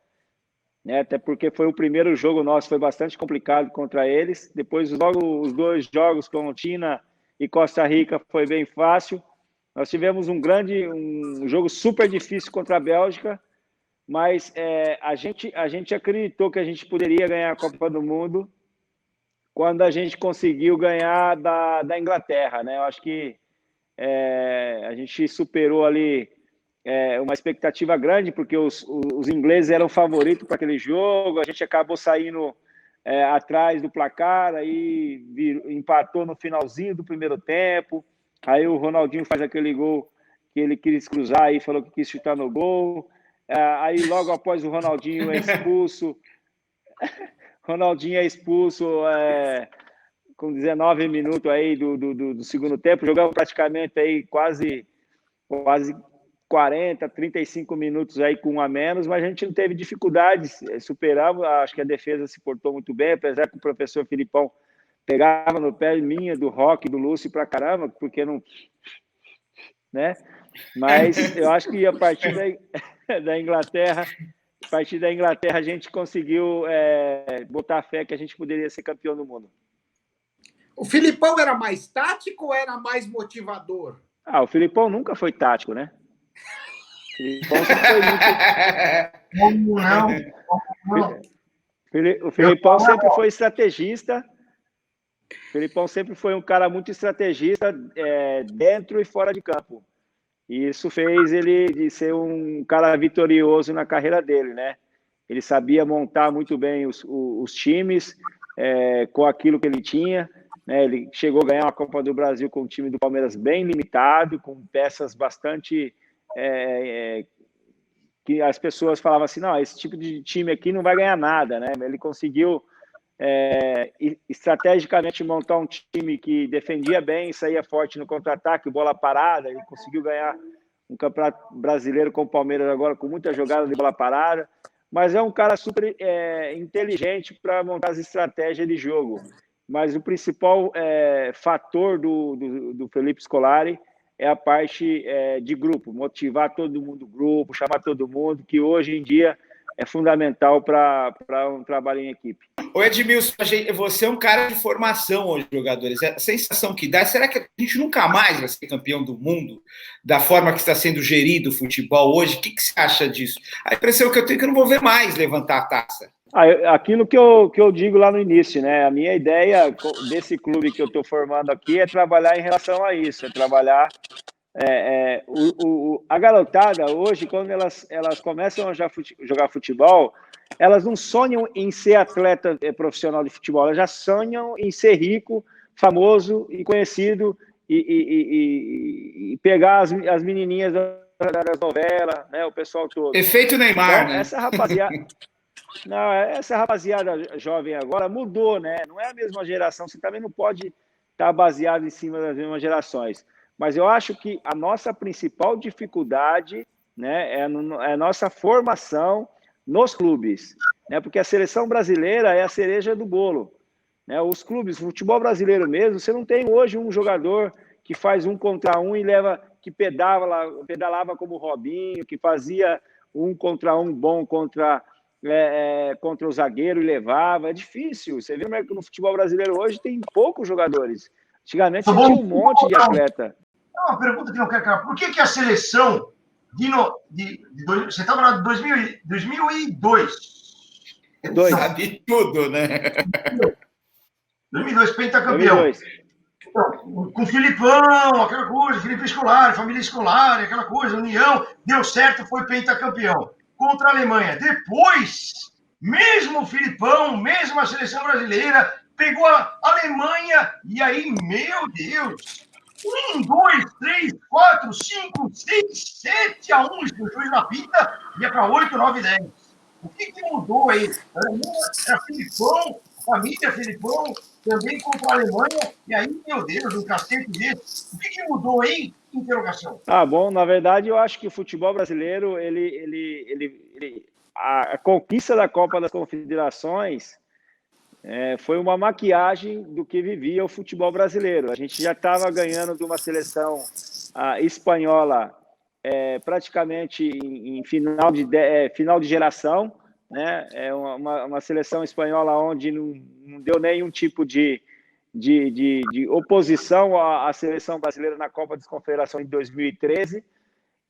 né? Até porque foi o primeiro jogo nosso, foi bastante complicado contra eles. Depois, logo os dois jogos com China e Costa Rica foi bem fácil. Nós tivemos um jogo super difícil contra a Bélgica, mas a gente acreditou que a gente poderia ganhar a Copa do Mundo quando a gente conseguiu ganhar da Inglaterra, né? Eu acho que a gente superou ali uma expectativa grande, porque os ingleses eram favoritos para aquele jogo, a gente acabou saindo atrás do placar, aí empatou no finalzinho do primeiro tempo, aí o Ronaldinho faz aquele gol que ele quis cruzar e falou que quis chutar no gol, aí logo após o Ronaldinho é expulso, com 19 minutos aí do segundo tempo, jogamos praticamente aí quase 40, 35 minutos aí com um a menos, mas a gente não teve dificuldades, superamos, acho que a defesa se portou muito bem, apesar que o professor Filipão pegava no pé minha, do Roque, do Lúcio pra caramba, porque não... né? Mas eu acho que a partir da Inglaterra, a gente conseguiu botar fé que a gente poderia ser campeão do mundo. O Filipão era mais tático ou era mais motivador? O Filipão nunca foi tático, né? O Filipão sempre foi muito... O Filipão sempre foi estrategista. O Filipão sempre foi um cara muito estrategista dentro e fora de campo. E isso fez ele de ser um cara vitorioso na carreira dele, né? Ele sabia montar muito bem os times com aquilo que ele tinha. Né? Ele chegou a ganhar uma Copa do Brasil com o time do Palmeiras bem limitado, com peças bastante... que as pessoas falavam assim, não, esse tipo de time aqui não vai ganhar nada, né? Ele conseguiu estrategicamente montar um time que defendia bem, saía forte no contra-ataque, bola parada, e conseguiu ganhar um campeonato brasileiro com o Palmeiras agora, com muita jogada de bola parada, mas é um cara super inteligente para montar as estratégias de jogo. Mas o principal fator do Felipe Scolari é a parte de grupo, motivar todo mundo do grupo, chamar todo mundo, que hoje em dia é fundamental para um trabalho em equipe. Ô Edmilson, você é um cara de formação hoje, jogadores. A sensação que dá, será que a gente nunca mais vai ser campeão do mundo da forma que está sendo gerido o futebol hoje? O que você acha disso? A impressão que eu tenho é que eu não vou ver mais levantar a taça. Aquilo que eu digo lá no início, né? A minha ideia desse clube que eu estou formando aqui é trabalhar em relação a isso, é trabalhar a garotada hoje, quando elas começam a jogar futebol, elas não sonham em ser atleta profissional de futebol, elas já sonham em ser rico, famoso e conhecido e pegar as menininhas das novelas, né? O pessoal todo. Efeito Neymar, então, né? Essa rapaziada jovem agora mudou, né? Não é a mesma geração, você também não pode estar baseado em cima das mesmas gerações. Mas eu acho que a nossa principal dificuldade, né, é a nossa formação nos clubes, né? Porque a seleção brasileira é a cereja do bolo, né? Os clubes, o futebol brasileiro mesmo, você não tem hoje um jogador que faz 1 contra 1 e que pedalava como o Robinho, que fazia 1 contra 1 bom contra o zagueiro e levava. É difícil. Você vê que no futebol brasileiro hoje tem poucos jogadores. Antigamente você tinha um monte de atleta. Uma pergunta que não quero calar. Por que a seleção você estava lá em 2002? Sabe tudo, né? 2002, pentacampeão. 2002. Então, com o Filipão, aquela coisa, Felipe Scolari, família Scolari, aquela coisa, União, deu certo, foi pentacampeão. Contra a Alemanha. Depois, mesmo o Filipão, mesmo a seleção brasileira, pegou a Alemanha e aí, meu Deus, 1, 2, 3, 4, 5, 6, 7-1, o juiz na pita, ia para 8, 9, 10. O que mudou aí? Era Filipão, família Filipão, também contra a Alemanha, e aí, meu Deus, um cacete desse. O que mudou aí? Interrogação. Bom, na verdade, eu acho que o futebol brasileiro, a conquista da Copa das Confederações foi uma maquiagem do que vivia o futebol brasileiro. A gente já estava ganhando de uma seleção espanhola praticamente em final de geração, né? Uma seleção espanhola onde não deu nenhum tipo de oposição à seleção brasileira na Copa das Confederações de 2013,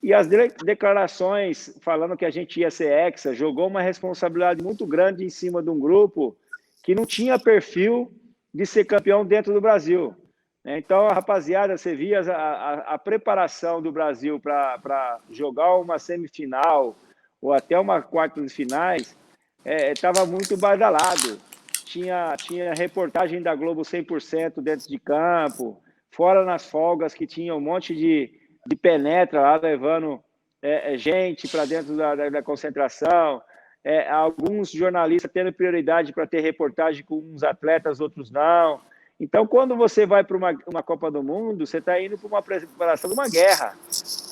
e as declarações falando que a gente ia ser hexa, jogou uma responsabilidade muito grande em cima de um grupo que não tinha perfil de ser campeão dentro do Brasil. Então, a rapaziada, você via a preparação do Brasil para jogar uma semifinal ou até uma quarta de finais, estava muito badalado. Tinha reportagem da Globo 100% dentro de campo, fora nas folgas que tinha um monte de penetra lá, levando gente para dentro da concentração, alguns jornalistas tendo prioridade para ter reportagem com uns atletas, outros não. Então, quando você vai para uma Copa do Mundo, você está indo para uma preparação de uma guerra.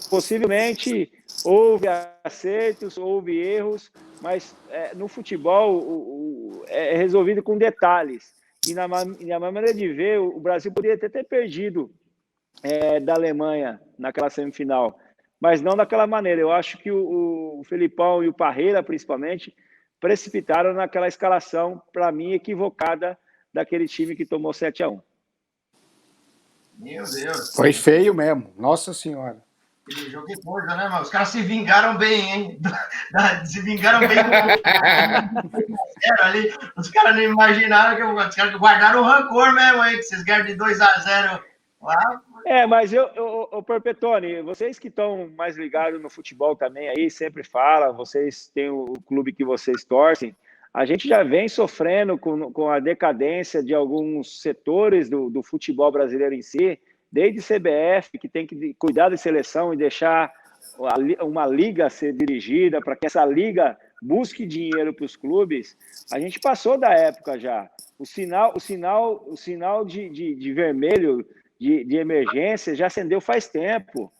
Possivelmente houve acertos, houve erros, mas no futebol é resolvido com detalhes. E na maneira de ver, o Brasil poderia ter perdido da Alemanha naquela semifinal, mas não daquela maneira. Eu acho que o Felipão e o Parreira, principalmente, precipitaram naquela escalação, para mim, equivocada, daquele time que tomou 7-1. Meu Deus. Foi feio mesmo, nossa senhora. Aquele jogo que coisa, né, mano? Os caras se vingaram bem, hein? Se vingaram bem ali. Os caras não imaginaram que os caras guardaram o rancor mesmo, hein? Que vocês ganharam de 2-0 lá. Mas Perpetone, vocês que estão mais ligados no futebol também aí, sempre falam, vocês têm o clube que vocês torcem, a gente já vem sofrendo com a decadência de alguns setores do futebol brasileiro em si, desde CBF, que tem que cuidar da seleção e deixar uma liga ser dirigida, para que essa liga busque dinheiro para os clubes, a gente passou da época já. O sinal de vermelho, de emergência, já acendeu faz tempo.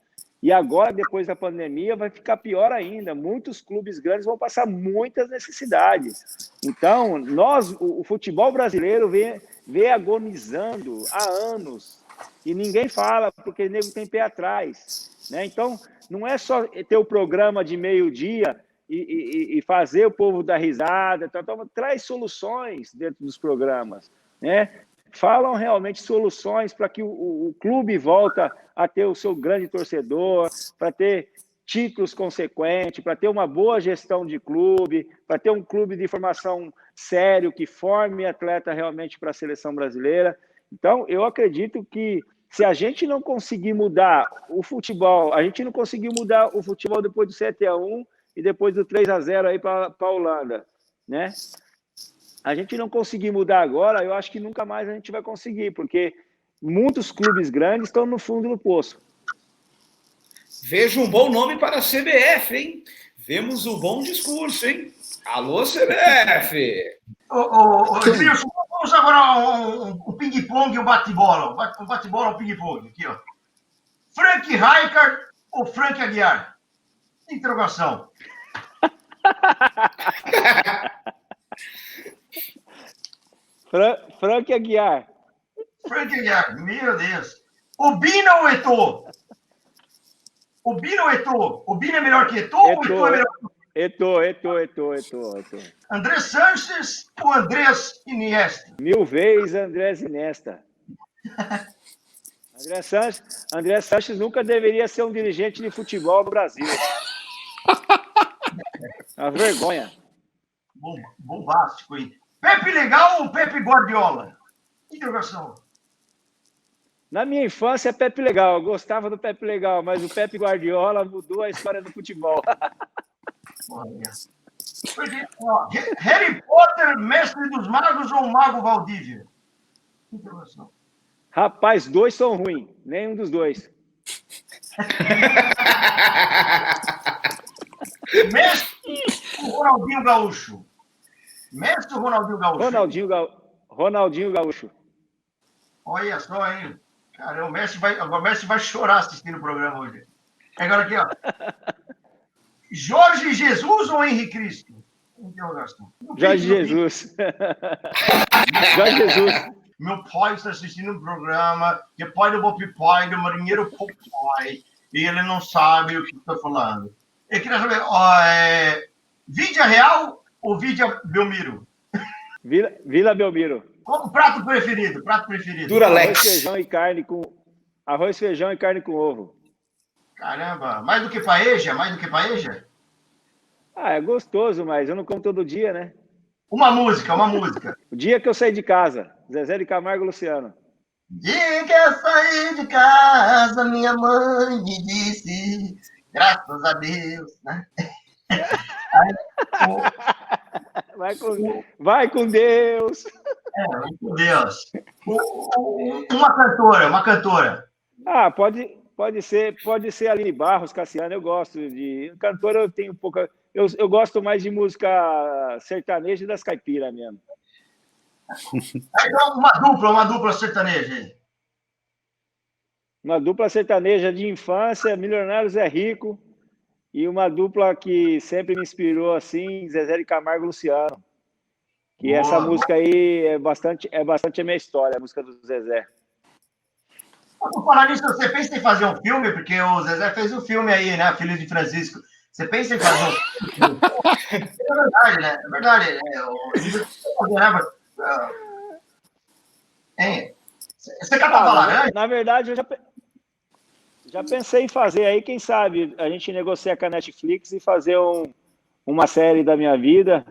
E agora, depois da pandemia, vai ficar pior ainda. Muitos clubes grandes vão passar muitas necessidades. Então, o futebol brasileiro vem agonizando há anos. E ninguém fala, porque o nego tem pé atrás. Né? Então, não é só ter o programa de meio-dia e fazer o povo dar risada. Então, traz soluções dentro dos programas. Né? Falam realmente soluções para que o clube volta a ter o seu grande torcedor, para ter títulos consequentes, para ter uma boa gestão de clube, para ter um clube de formação sério que forme atleta realmente para a seleção brasileira. Então, eu acredito que se a gente não conseguir mudar o futebol, a gente não conseguiu mudar o futebol depois do 7-1 e depois do 3-0 aí para a Holanda, né? A gente não conseguir mudar agora, eu acho que nunca mais a gente vai conseguir, porque muitos clubes grandes estão no fundo do poço. Vejo um bom nome para a CBF, hein? Vemos um bom discurso, hein? Alô, CBF! Edmilson, vamos agora um ping-pong e um bate-bola. Um bate-bola, um ping-pong. Aqui, ó. Frank Rijkaard ou Frank Aguiar? Interrogação. Frank Aguiar. Frank Aguiar, meu Deus. Obina ou Eto'o? Obina ou Eto'o? Obina é melhor que Eto'o ou Eto'o é melhor que Eto'o. Andrés Sanches ou Andrés Iniesta? 1000 vezes Andrés Iniesta. Andrés Sanches nunca deveria ser um dirigente de futebol no Brasil. Uma vergonha. Bombástico aí. Pepe Legal ou Pepe Guardiola? Interrogação. Na minha infância, Pepe Legal. Eu gostava do Pepe Legal, mas o Pepe Guardiola mudou a história do futebol. Harry Potter, Mestre dos Magos ou Mago Valdívia? Interrogação. Rapaz, 2 são ruins. Nenhum dos dois. Mestre ou Ronaldinho Gaúcho? Mestre ou Ronaldinho Gaúcho? Ronaldinho Gaúcho. Olha só, hein? Cara, o Messi vai chorar assistindo o programa hoje. Agora aqui, ó. Jorge Jesus ou Henrique Cristo? Interrogação. Jorge Jesus. Jorge Jesus. Meu pai está assistindo um programa que é pai do Bob Pai, do Marinheiro Popeye, e ele não sabe o que está falando. Eu queria saber, Vídea Real ou Vídea Belmiro? Vila Belmiro. Qual o prato preferido? Duralex. Arroz, feijão e carne com ovo. Caramba, mais do que paeja? Ah, é gostoso, mas eu não como todo dia, né? Uma música. O dia que eu saí de casa, Zezé de Camargo e Luciano. Dia que eu saí de casa, minha mãe me disse, graças a Deus, né? Vai com Deus. Vai com Deus. Uma cantora. Ah, pode ser Aline Barros, Cassiano, eu gosto de... Cantora eu tenho pouca... Eu gosto mais de música sertaneja e das caipiras mesmo. Então, uma dupla sertaneja aí. Uma dupla sertaneja de infância, Milionários é Rico, e uma dupla que sempre me inspirou, assim, Zezé de Camargo e Luciano. Que essa música aí é bastante a minha história, a música do Zezé. Por falar nisso, você pensa em fazer um filme? Porque o Zezé fez um filme aí, né? Filho de Francisco. Você pensa em fazer um filme? É verdade, né? É verdade. Você catava laranja? Na verdade, eu já pensei em fazer aí, quem sabe a gente negocia com a Netflix e fazer uma série da minha vida.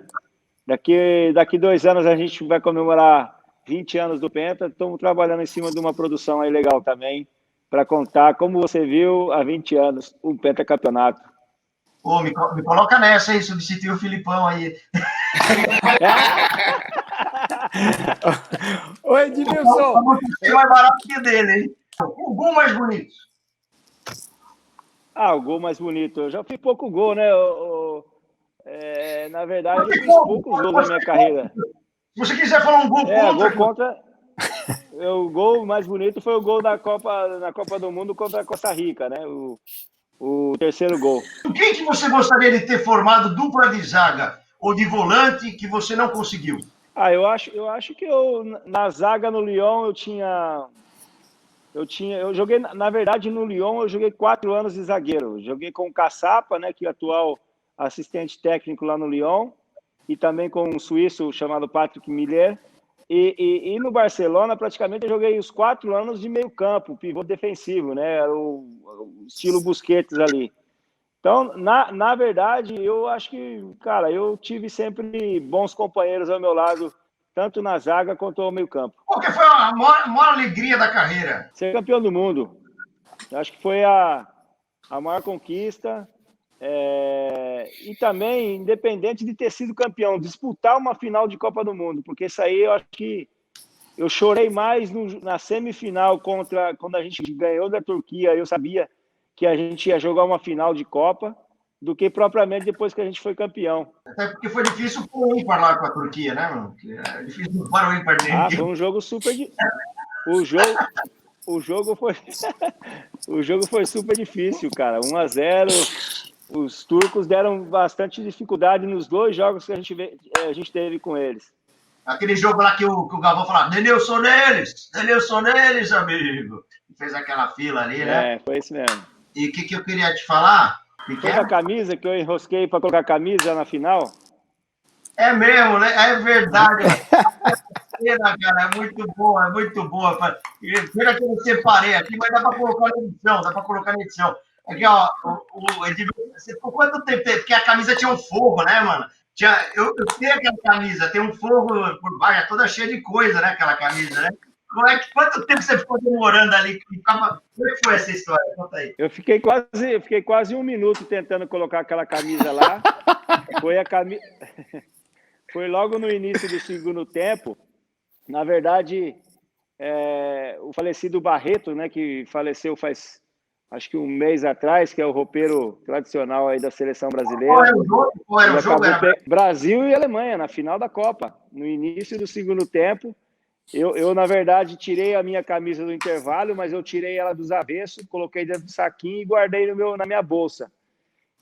Daqui 2 anos a gente vai comemorar 20 anos do Penta. Estamos trabalhando em cima de uma produção aí legal também, para contar, como você viu, há 20 anos, o Pentacampeonato. Pô, me coloca nessa aí, substituir o Filipão aí. Oi, Edmilson. O mais barato que dele, hein? O gol mais bonito. O gol mais bonito. Eu já fiz pouco gol, né? Na verdade, eu fiz poucos gols na minha carreira. Se você quiser falar um gol contra... Gol contra... O gol mais bonito foi o gol na Copa do Mundo contra a Costa Rica, né? O terceiro gol. Quem que você gostaria de ter formado dupla de zaga ou de volante que você não conseguiu? Eu acho que na zaga no Lyon eu joguei, na verdade, no Lyon eu joguei 4 anos de zagueiro. Joguei com o Caçapa, né, que é o atual assistente técnico lá no Lyon, e também com um suíço chamado Patrick Miller. E no Barcelona, praticamente, eu joguei os 4 anos de meio campo, pivô defensivo, né? Era o estilo Busquets ali. Então, na verdade, eu acho que, cara, eu tive sempre bons companheiros ao meu lado, tanto na zaga quanto ao meio campo. Qual que foi a maior alegria da carreira? Ser campeão do mundo. Eu acho que foi a maior conquista. E também, independente de ter sido campeão, disputar uma final de Copa do Mundo, porque isso aí eu acho que eu chorei mais na semifinal quando a gente ganhou da Turquia. Eu sabia que a gente ia jogar uma final de Copa, do que propriamente depois que a gente foi campeão. Até porque foi difícil para o ímpar lá com a Turquia, né, mano? É difícil para o ímpar dele. Foi um jogo super... O jogo foi super difícil, cara. 1-0. Os turcos deram bastante dificuldade nos 2 jogos que a gente teve com eles. Aquele jogo lá que o Galvão falava, Denilson neles, amigo. Fez aquela fila ali, né? Foi isso mesmo. E o que eu queria te falar? Foi a camisa que eu enrosquei para colocar a camisa na final? É mesmo, né? É verdade. Cara, é muito boa, é muito boa. Pena que eu separei aqui, mas dá para colocar na edição, Aqui, ó, você ficou quanto tempo? Porque a camisa tinha um forro, né, mano? Eu tenho aquela camisa, tem um forro por baixo, toda cheia de coisa, né, aquela camisa, né? Quanto tempo você ficou demorando ali? Como é que foi essa história? Conta aí. Eu fiquei quase 1 minuto tentando colocar aquela camisa lá. Foi logo no início do segundo tempo. Na verdade, o falecido Barreto, né, que faleceu faz acho que 1 mês atrás, que é o roupeiro tradicional aí da seleção brasileira. Qual era o jogo? Brasil e Alemanha, na final da Copa. No início do segundo tempo, eu, na verdade, tirei a minha camisa do intervalo, mas eu tirei ela dos avessos, coloquei dentro do saquinho e guardei na minha bolsa.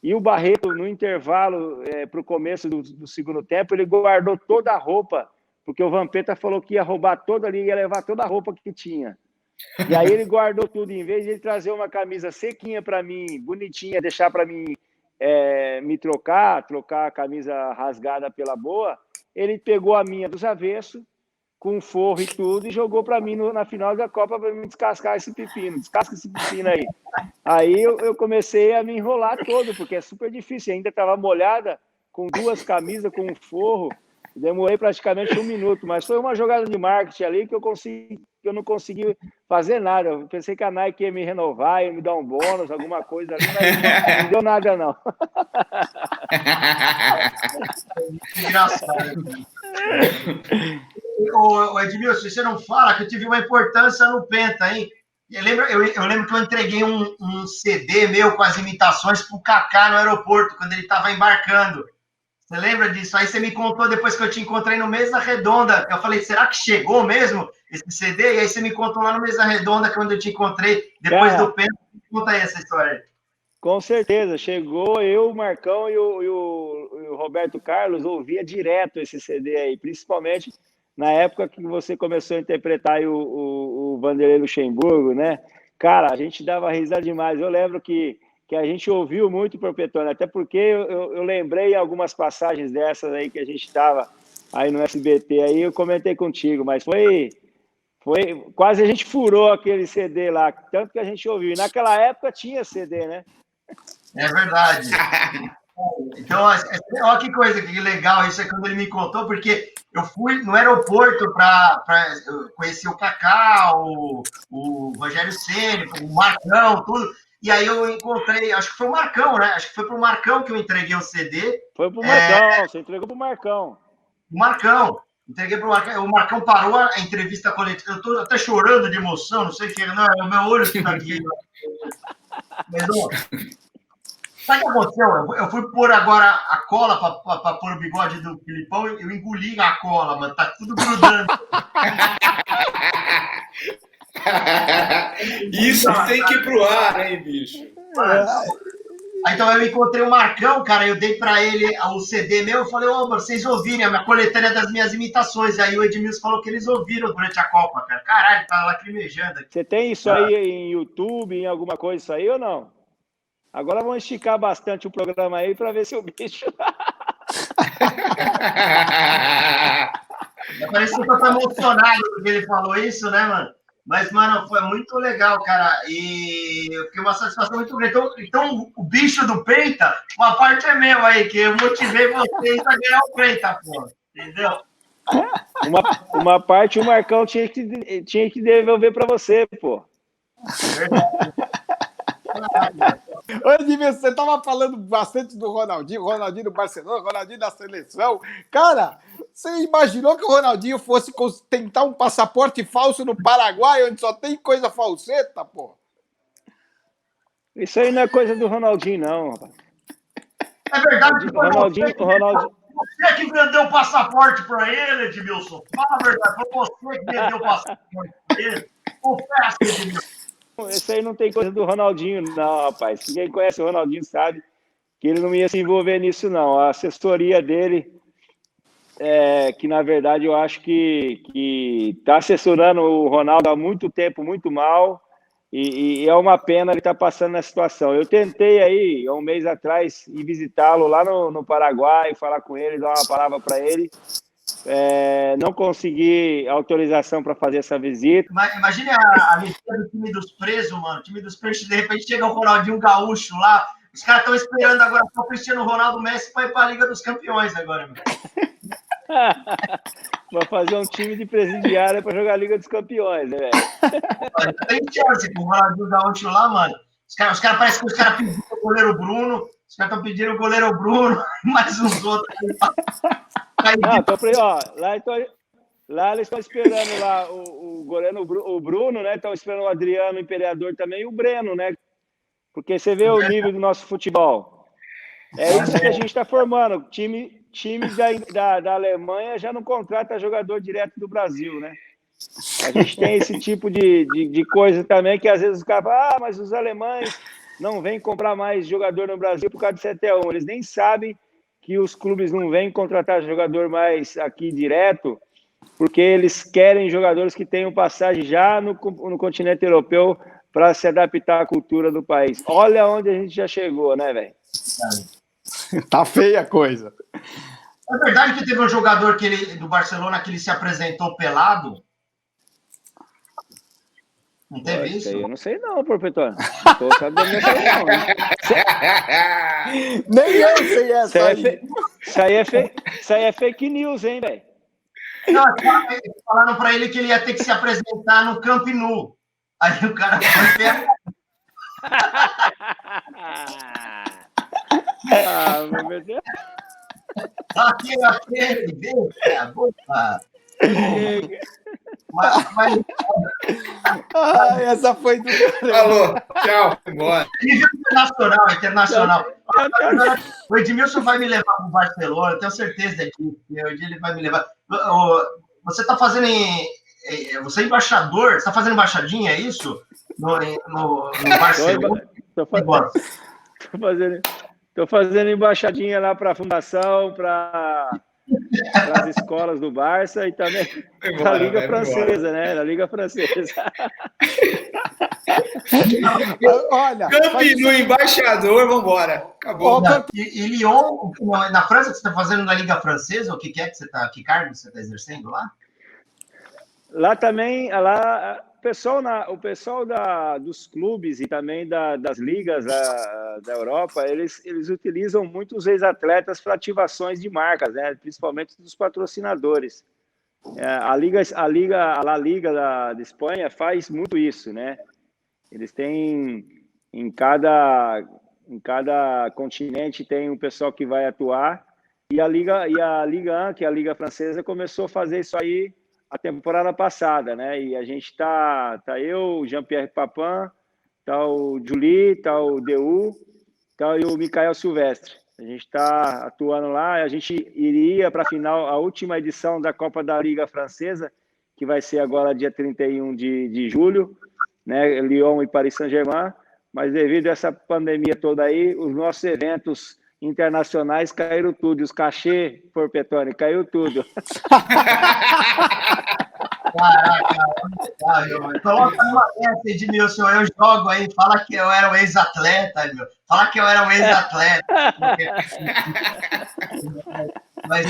E o Barreto, no intervalo, para o começo do segundo tempo, ele guardou toda a roupa, porque o Vampeta falou que ia roubar toda ali, ia levar toda a roupa que tinha. E aí ele guardou tudo, em vez de ele trazer uma camisa sequinha para mim, bonitinha, deixar para mim me trocar a camisa rasgada pela boa, ele pegou a minha dos avessos, com forro e tudo, e jogou para mim na final da Copa para me descascar esse pepino. Descasca esse pepino aí. Aí eu comecei a me enrolar todo, porque é super difícil. Ainda estava molhada, com 2 camisas, com um forro. Demorei praticamente 1 minuto, mas foi uma jogada de marketing ali que eu não consegui fazer nada. Eu pensei que a Nike ia me renovar, ia me dar um bônus, alguma coisa ali, mas não deu nada, não. Engraçado. Ô, Edmilson, você não fala que eu tive uma importância no Penta, hein? Eu lembro que eu entreguei um CD meu com as imitações pro Kaká no aeroporto, quando ele estava embarcando. Você lembra disso? Aí você me contou depois que eu te encontrei no Mesa Redonda. Eu falei, será que chegou mesmo esse CD? E aí você me contou lá no Mesa Redonda, quando eu te encontrei, depois do Penta. Conta aí essa história. Com certeza, chegou eu, o Marcão e o Roberto Carlos ouvia direto esse CD aí, principalmente na época que você começou a interpretar aí o Vanderlei Luxemburgo, né? Cara, a gente dava risada demais. Eu lembro que a gente ouviu muito por Petone, até porque eu lembrei algumas passagens dessas aí que a gente estava aí no SBT, aí eu comentei contigo, mas foi quase a gente furou aquele CD lá, tanto que a gente ouviu. E naquela época tinha CD, né? É verdade. Então, olha que coisa, que legal isso é quando ele me contou, porque eu fui no aeroporto para conhecer o Kaká, o Rogério Ceni, o Marcão, tudo. E aí eu encontrei, acho que foi o Marcão, né? Acho que foi pro Marcão que eu entreguei o CD. Foi pro Marcão, você entregou pro Marcão. O Marcão. Entreguei pro Marcão. O Marcão parou a entrevista coletiva. Eu tô até chorando de emoção, não sei o que. Não, é o meu olho que tá aqui. Mas, ó, Sabe o que aconteceu? Eu fui pôr agora a cola para pôr o bigode do Filipão, eu engoli a cola, mano. Tá tudo grudando. Isso tem que ir pro ar, hein, bicho? Aí, então eu encontrei o Marcão, cara, eu dei pra ele o CD meu, eu falei, ô, vocês ouvirem a minha coletânea das minhas imitações. Aí o Edmilson falou que eles ouviram durante a Copa, cara. Caralho, tá lacrimejando aqui. Você tem isso aí em YouTube, em alguma coisa isso aí ou não? Agora vamos esticar bastante o programa aí para ver se o bicho... Parece que eu tô emocionado porque ele falou isso, né, mano? Mas, mano, foi muito legal, cara. E eu fiquei uma satisfação muito grande. Então, o bicho do Peita, uma parte é meu aí, que eu motivei vocês a ganhar o Peita, pô. Entendeu? Uma parte o Marcão tinha que devolver para você, pô. Verdade. Ô, Edmilson, você tava falando bastante do Ronaldinho do Barcelona, Ronaldinho da seleção. Cara, você imaginou que o Ronaldinho fosse tentar um passaporte falso no Paraguai, onde só tem coisa falseta, pô? Isso aí não é coisa do Ronaldinho, não, rapaz. É verdade que Ronaldinho... Você que vendeu o passaporte para ele, Edmilson. Fala a verdade, foi você que vendeu o passaporte para ele. Confessa, Edmilson. Esse aí não tem coisa do Ronaldinho, não, rapaz. Quem conhece o Ronaldinho sabe que ele não ia se envolver nisso, não. A assessoria dele, que na verdade eu acho que está assessorando o Ronaldo há muito tempo, muito mal, e é uma pena ele estar passando nessa situação. Eu tentei aí, há um mês atrás, ir visitá-lo lá no Paraguai, falar com ele, dar uma palavra para ele. Não consegui autorização para fazer essa visita. Imagine a visita do time dos presos, mano. O time dos presos, de repente chega o Ronaldinho Gaúcho lá. Os caras estão esperando agora só o Cristiano Ronaldo Messi para ir para a Liga dos Campeões agora, mano. Vai fazer um time de presidiária para jogar a Liga dos Campeões, né, velho? Tem chance com o Ronaldinho Gaúcho lá, mano. Os caras parece que os caras pediram o goleiro Bruno. Os caras estão pedindo o goleiro Bruno, mais uns outros. Lá eles estão esperando lá o goleiro, o Bruno, né? Estão esperando o Adriano, o Imperador também, e o Breno, né? Porque você vê o nível do nosso futebol. É isso que a gente está formando. Times da Alemanha já não contrata jogador direto do Brasil, né? A gente tem esse tipo de coisa também, que às vezes os caras falam, mas os alemães não vêm comprar mais jogador no Brasil por causa de 7-1. Eles nem sabem que os clubes não vêm contratar jogador mais aqui direto, porque eles querem jogadores que tenham passagem já no continente europeu para se adaptar à cultura do país. Olha onde a gente já chegou, né, velho? Tá feia a coisa. É verdade que teve um jogador do Barcelona que ele se apresentou pelado? Não teve isso? Eu não sei não, professor. Não tô sabendo não, né? Nem eu sei essa aí. Isso aí é fake news, hein, velho? Não, falaram para ele que ele ia ter que se apresentar no Camp Nou. Aí o cara foi pelado. Meu Deus. Ok, mas... essa foi do... Falou, tchau, embora. Internacional. O Edmilson vai me levar para o Barcelona, eu tenho certeza disso. Ele vai me levar. Você está fazendo você é embaixador? Você está fazendo embaixadinha, é isso? No Barcelona? Estou fazendo embaixadinha lá para a fundação, para as escolas do Barça e também na Liga Francesa, né? Na Liga Francesa. Olha, Camp no embaixador, vamos embora. Acabou. E Lyon, na França, que você está fazendo na Liga Francesa, o que é que você está, que cargo você está exercendo lá? Lá também, o pessoal dos clubes e também das ligas da Europa, eles utilizam muito os ex-atletas para ativações de marcas, né? Principalmente dos patrocinadores. A La Liga da Espanha faz muito isso, né? Eles têm, em cada continente tem um pessoal que vai atuar, e a Liga 1, que é a Liga Francesa, começou a fazer isso aí a temporada passada, né? E a gente tá eu, o Jean-Pierre Papin, tá o Juli, tá o Deu, Então, e o Mikael Silvestre. A gente está atuando lá. A gente iria para a final, a última edição da Copa da Liga Francesa, que vai ser agora dia 31 de julho, né? Lyon e Paris Saint-Germain. Mas devido a essa pandemia toda aí, os nossos eventos internacionais caíram tudo. Os cachê, Porpetone, caiu tudo. Caraca, coloca uma dessa, Edmilson, eu jogo aí, fala que eu era um ex-atleta, meu. Fala que eu era um ex-atleta. Mas,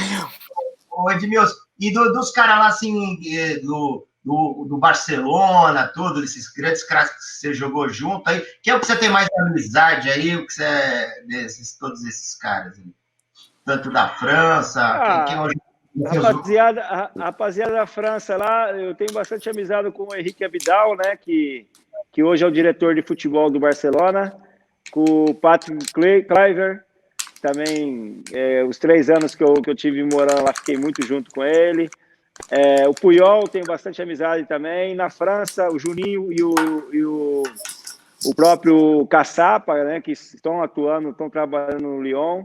ô Edmilson, e dos caras lá, assim, do Barcelona, tudo, desses grandes caras que você jogou junto aí, quem é o que você tem mais amizade aí, o que você, todos esses caras aí? Tanto da França, quem hoje... Rapaziada da França lá, eu tenho bastante amizade com o Henrique Abidal, né, que hoje é o diretor de futebol do Barcelona, com o Patrick Kluivert, também os 3 anos que eu tive morando lá, fiquei muito junto com ele. O Puyol, tenho bastante amizade também. Na França, o Juninho e o próprio Caçapa, né, que estão trabalhando no Lyon.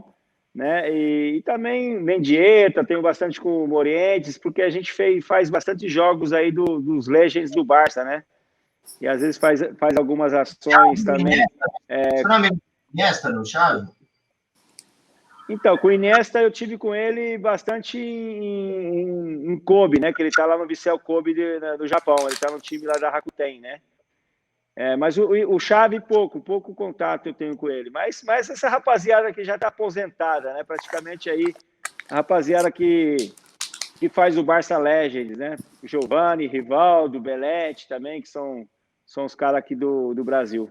Né? E também Mendieta, tenho bastante com o Morientes, porque a gente faz bastante jogos aí dos Legends do Barça, né? E às vezes faz algumas ações também. Seu nome é Iniesta, no Chave? Então, com o Iniesta eu tive com ele bastante em Kobe, né? Que ele tá lá no Vissel Kobe do Japão, ele tá no time lá da Rakuten, né? Mas o Xavi, pouco contato eu tenho com ele. Mas essa rapaziada que já está aposentada, né? Praticamente aí, a rapaziada que faz o Barça Legends, né? Giovanni, Rivaldo, Belletti também, que são os caras aqui do Brasil.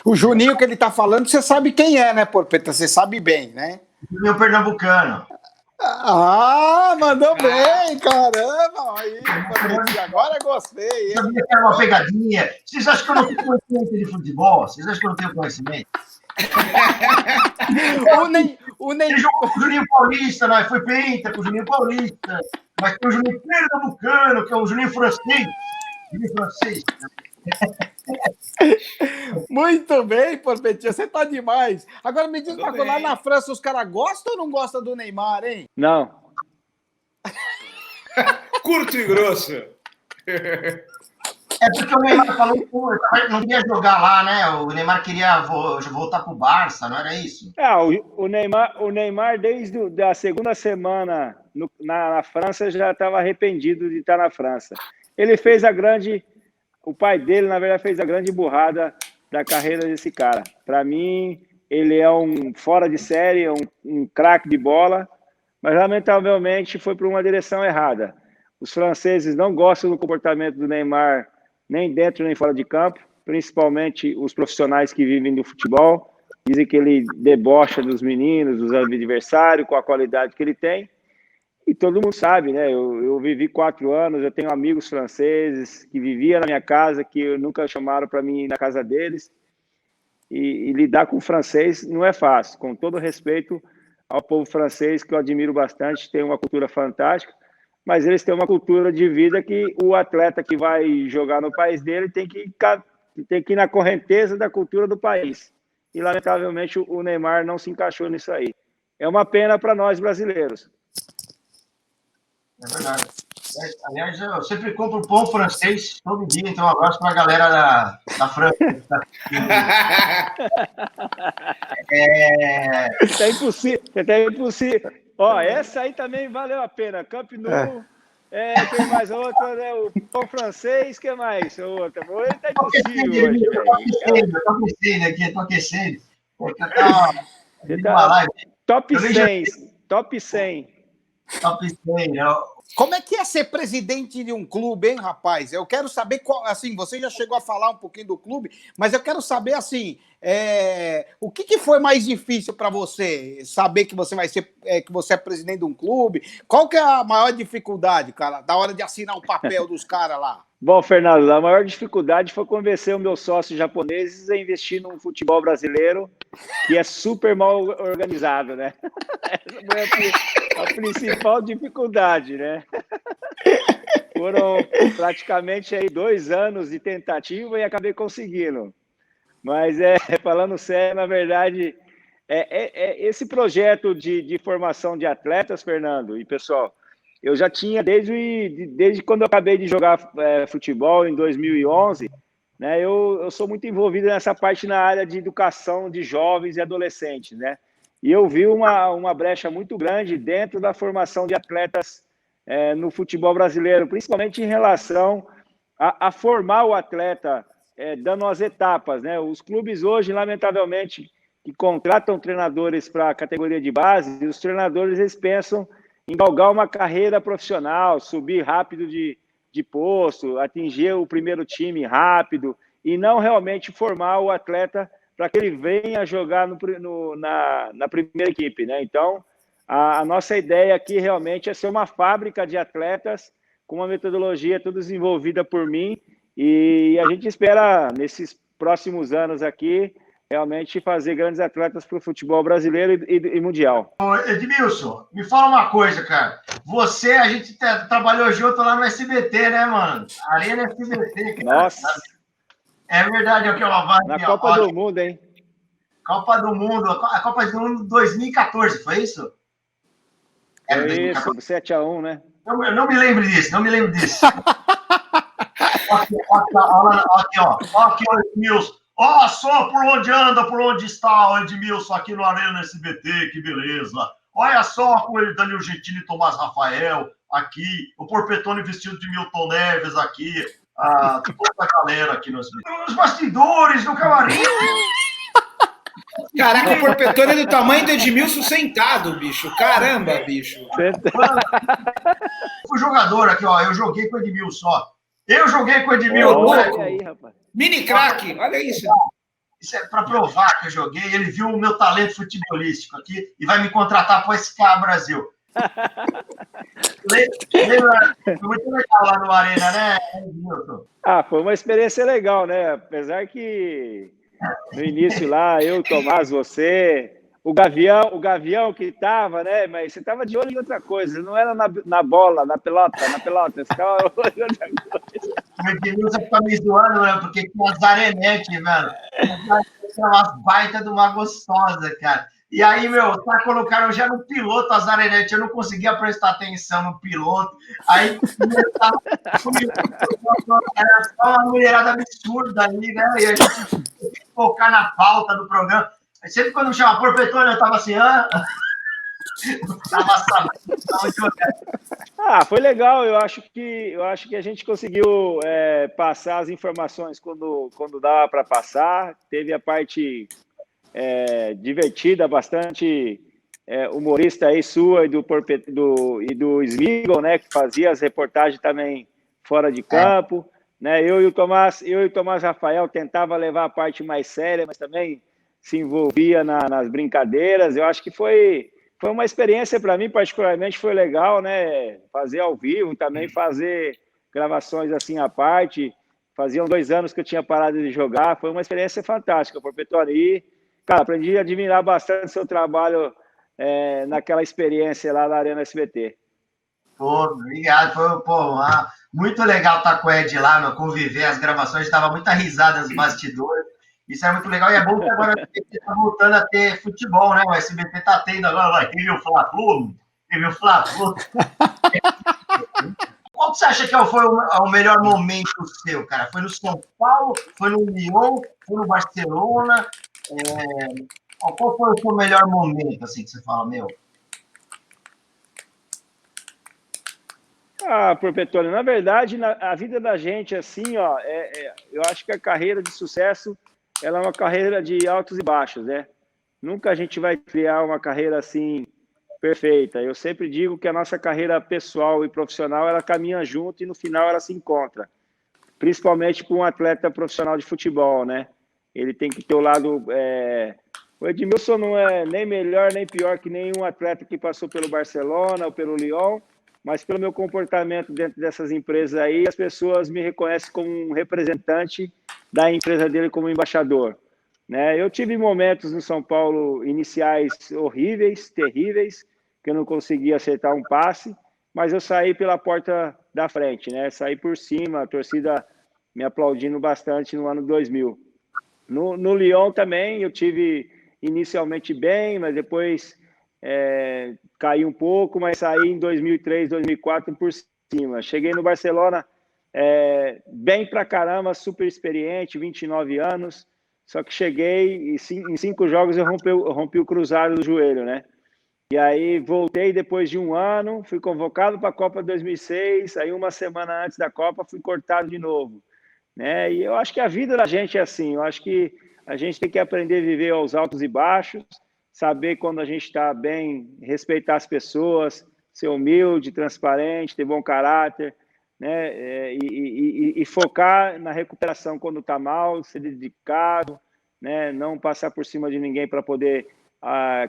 O Juninho que ele tá falando, você sabe quem é, né, Porpeta? Você sabe bem, né? Juninho Pernambucano. Ah, mandou bem, caramba! Aí, agora gostei. Eu sabia que era uma pegadinha. Vocês acham que eu não tenho conhecimento de futebol? Vocês acham que eu não tenho conhecimento? Ele jogou com o Juninho Paulista, né? Foi penta com o Juninho Paulista. Mas tem o Juninho Pernambucano, que é o Juninho francês. Juninho francês. Muito bem, Porpetinha, você tá demais. Agora me diz uma coisa, lá na França os caras gostam ou não gostam do Neymar, hein? Não. Curto e grosso. É porque o Neymar falou que não queria jogar lá, né? O Neymar queria voltar pro Barça, não era isso? O Neymar desde a segunda semana na França, já estava arrependido de estar na França. Ele fez o pai dele, na verdade, fez a grande burrada da carreira desse cara. Para mim, ele é um fora de série, um craque de bola, mas lamentavelmente foi por uma direção errada. Os franceses não gostam do comportamento do Neymar, nem dentro nem fora de campo, principalmente os profissionais que vivem do futebol. Dizem que ele debocha dos meninos, dos adversários, com a qualidade que ele tem. E todo mundo sabe, né? Eu vivi 4 anos, eu tenho amigos franceses que viviam na minha casa, que nunca chamaram para mim ir na casa deles. E lidar com o francês não é fácil. Com todo respeito ao povo francês, que eu admiro bastante, tem uma cultura fantástica, mas eles têm uma cultura de vida que o atleta que vai jogar no país dele tem que ir na correnteza da cultura do país. E, lamentavelmente, o Neymar não se encaixou nisso aí. É uma pena para nós brasileiros. É verdade. Aliás, eu sempre compro pão francês todo dia, então um abraço para a galera da França. Tá impossível. Ó, essa aí também valeu a pena. Camp Nou, tem mais outra, né? O pão francês, que mais? Outra. Hoje tá impossível. Tô aquecendo. Top 100. Top 100. Top 100, Como é que é ser presidente de um clube, hein, rapaz? Eu quero saber qual, assim, você já chegou a falar um pouquinho do clube, mas eu quero saber, assim, o que foi mais difícil para você? Saber que você vai ser, que você é presidente de um clube? Qual que é a maior dificuldade, cara, da hora de assinar o papel dos caras lá? Bom, Fernando, a maior dificuldade foi convencer os meus sócios japoneses a investir num futebol brasileiro que é super mal organizado, né? Essa foi a principal dificuldade, né? Foram praticamente aí 2 anos de tentativa e acabei conseguindo. Mas, falando sério, na verdade, esse projeto de formação de atletas, Fernando e pessoal, eu já tinha desde quando eu acabei de jogar futebol em 2011, né? Eu sou muito envolvido nessa parte na área de educação de jovens e adolescentes, né? E eu vi uma brecha muito grande dentro da formação de atletas no futebol brasileiro, principalmente em relação a formar o atleta, dando as etapas, né? Os clubes hoje, lamentavelmente, que contratam treinadores para a categoria de base, os treinadores eles pensam em galgar uma carreira profissional, subir rápido de posto, atingir o primeiro time rápido e não realmente formar o atleta para que ele venha jogar na primeira equipe, né? Então, a nossa ideia aqui realmente é ser uma fábrica de atletas com uma metodologia toda desenvolvida por mim e a gente espera, nesses próximos anos aqui, realmente fazer grandes atletas para o futebol brasileiro e mundial. Ô, Edmilson, me fala uma coisa, cara. A gente trabalhou junto lá no SBT, né, mano? Arena SBT, cara. Nossa! É verdade, aqui, ó. Na Copa do Mundo, hein? Copa do Mundo, a Copa do Mundo 2014, foi isso? Foi isso, 7-1, né? Eu não me lembro disso, Aqui, ó, Edmilson. Ó, só por onde está o Edmilson aqui no Arena SBT, que beleza. Olha só com ele, Danilo Gentili e Tomás Rafael aqui, o Porpetone vestido de Milton Neves aqui, toda a galera aqui nos bastidores, no camarim. Caraca, o Porpetone é do tamanho do Edmilson sentado, bicho. Caramba, bicho. Mano, eu fui jogador aqui, ó, eu joguei com o Edmilson, ó. Eu joguei com o Edmilson. Olha aí, rapaz. Mini craque, olha isso. Isso é para provar que eu joguei. Ele viu o meu talento futebolístico aqui e vai me contratar para o SK Brasil. Lembra? Foi muito legal lá no Arena, né, Edmilson? Foi uma experiência legal, né? Apesar que no início lá, eu, Tomás, você, o Gavião que tava, né? Mas você tava de olho em outra coisa, não era na bola, na pelota, você tava olhando em outra coisa. O Edmilson fica me zoando, né? Porque tinha as arenetes, velho. Tinha umas baitas de uma gostosa, cara. E aí, colocaram já no piloto as arenetes, eu não conseguia prestar atenção no piloto. Aí, era só uma mulherada absurda ali, né? E a gente tinha que focar na pauta do programa. Aí, sempre quando me chamava Porpetone, eu tava assim, foi legal, eu acho que a gente conseguiu passar as informações quando dava para passar, teve a parte divertida, bastante humorista aí sua e do Smigol, né, que fazia as reportagens também fora de campo, né, eu e o Tomás Rafael tentava levar a parte mais séria, mas também se envolvia nas brincadeiras. Eu acho que foi uma experiência para mim, particularmente, foi legal, né? Fazer ao vivo, também fazer gravações assim à parte. Faziam 2 anos que eu tinha parado de jogar, foi uma experiência fantástica, Porpetone. Cara, aprendi a admirar bastante seu trabalho naquela experiência lá na Arena SBT. Pô, obrigado, foi muito legal estar com o Ed lá, conviver, as gravações, estava muita risada nos bastidores. Isso é muito legal e é bom que agora o SBT está voltando a ter futebol, né? O SBT está tendo agora, quem viu o Fla-Flu? Qual que você acha que foi o melhor momento seu, cara? Foi no São Paulo? Foi no Lyon? Foi no Barcelona? Qual foi o seu melhor momento, assim, que você fala, meu? Porpetone, na verdade, a vida da gente, assim, ó, eu acho que a carreira de sucesso ela é uma carreira de altos e baixos, né? Nunca a gente vai criar uma carreira assim perfeita. Eu sempre digo que a nossa carreira pessoal e profissional ela caminha junto e no final ela se encontra. Principalmente para um atleta profissional de futebol, né? Ele tem que ter o lado... O Edmilson não é nem melhor nem pior que nenhum atleta que passou pelo Barcelona ou pelo Lyon, mas pelo meu comportamento dentro dessas empresas aí, as pessoas me reconhecem como um representante da empresa dele como embaixador, né? Eu tive momentos no São Paulo iniciais horríveis, terríveis, que eu não conseguia acertar um passe, mas eu saí pela porta da frente, né? Saí por cima, a torcida me aplaudindo bastante no ano 2000. No Lyon também, eu tive inicialmente bem, mas depois caí um pouco, mas saí em 2003, 2004 por cima. Cheguei no Barcelona bem pra caramba, super experiente, 29 anos, só que cheguei e em 5 jogos eu rompi o cruzado do joelho, né? E aí voltei depois de um ano, fui convocado para a Copa 2006, aí uma semana antes da Copa fui cortado de novo, né? E eu acho que a vida da gente é assim, eu acho que a gente tem que aprender a viver aos altos e baixos, saber quando a gente está bem, respeitar as pessoas, ser humilde, transparente, ter bom caráter, né? E focar na recuperação quando está mal, ser dedicado, né? Não passar por cima de ninguém para poder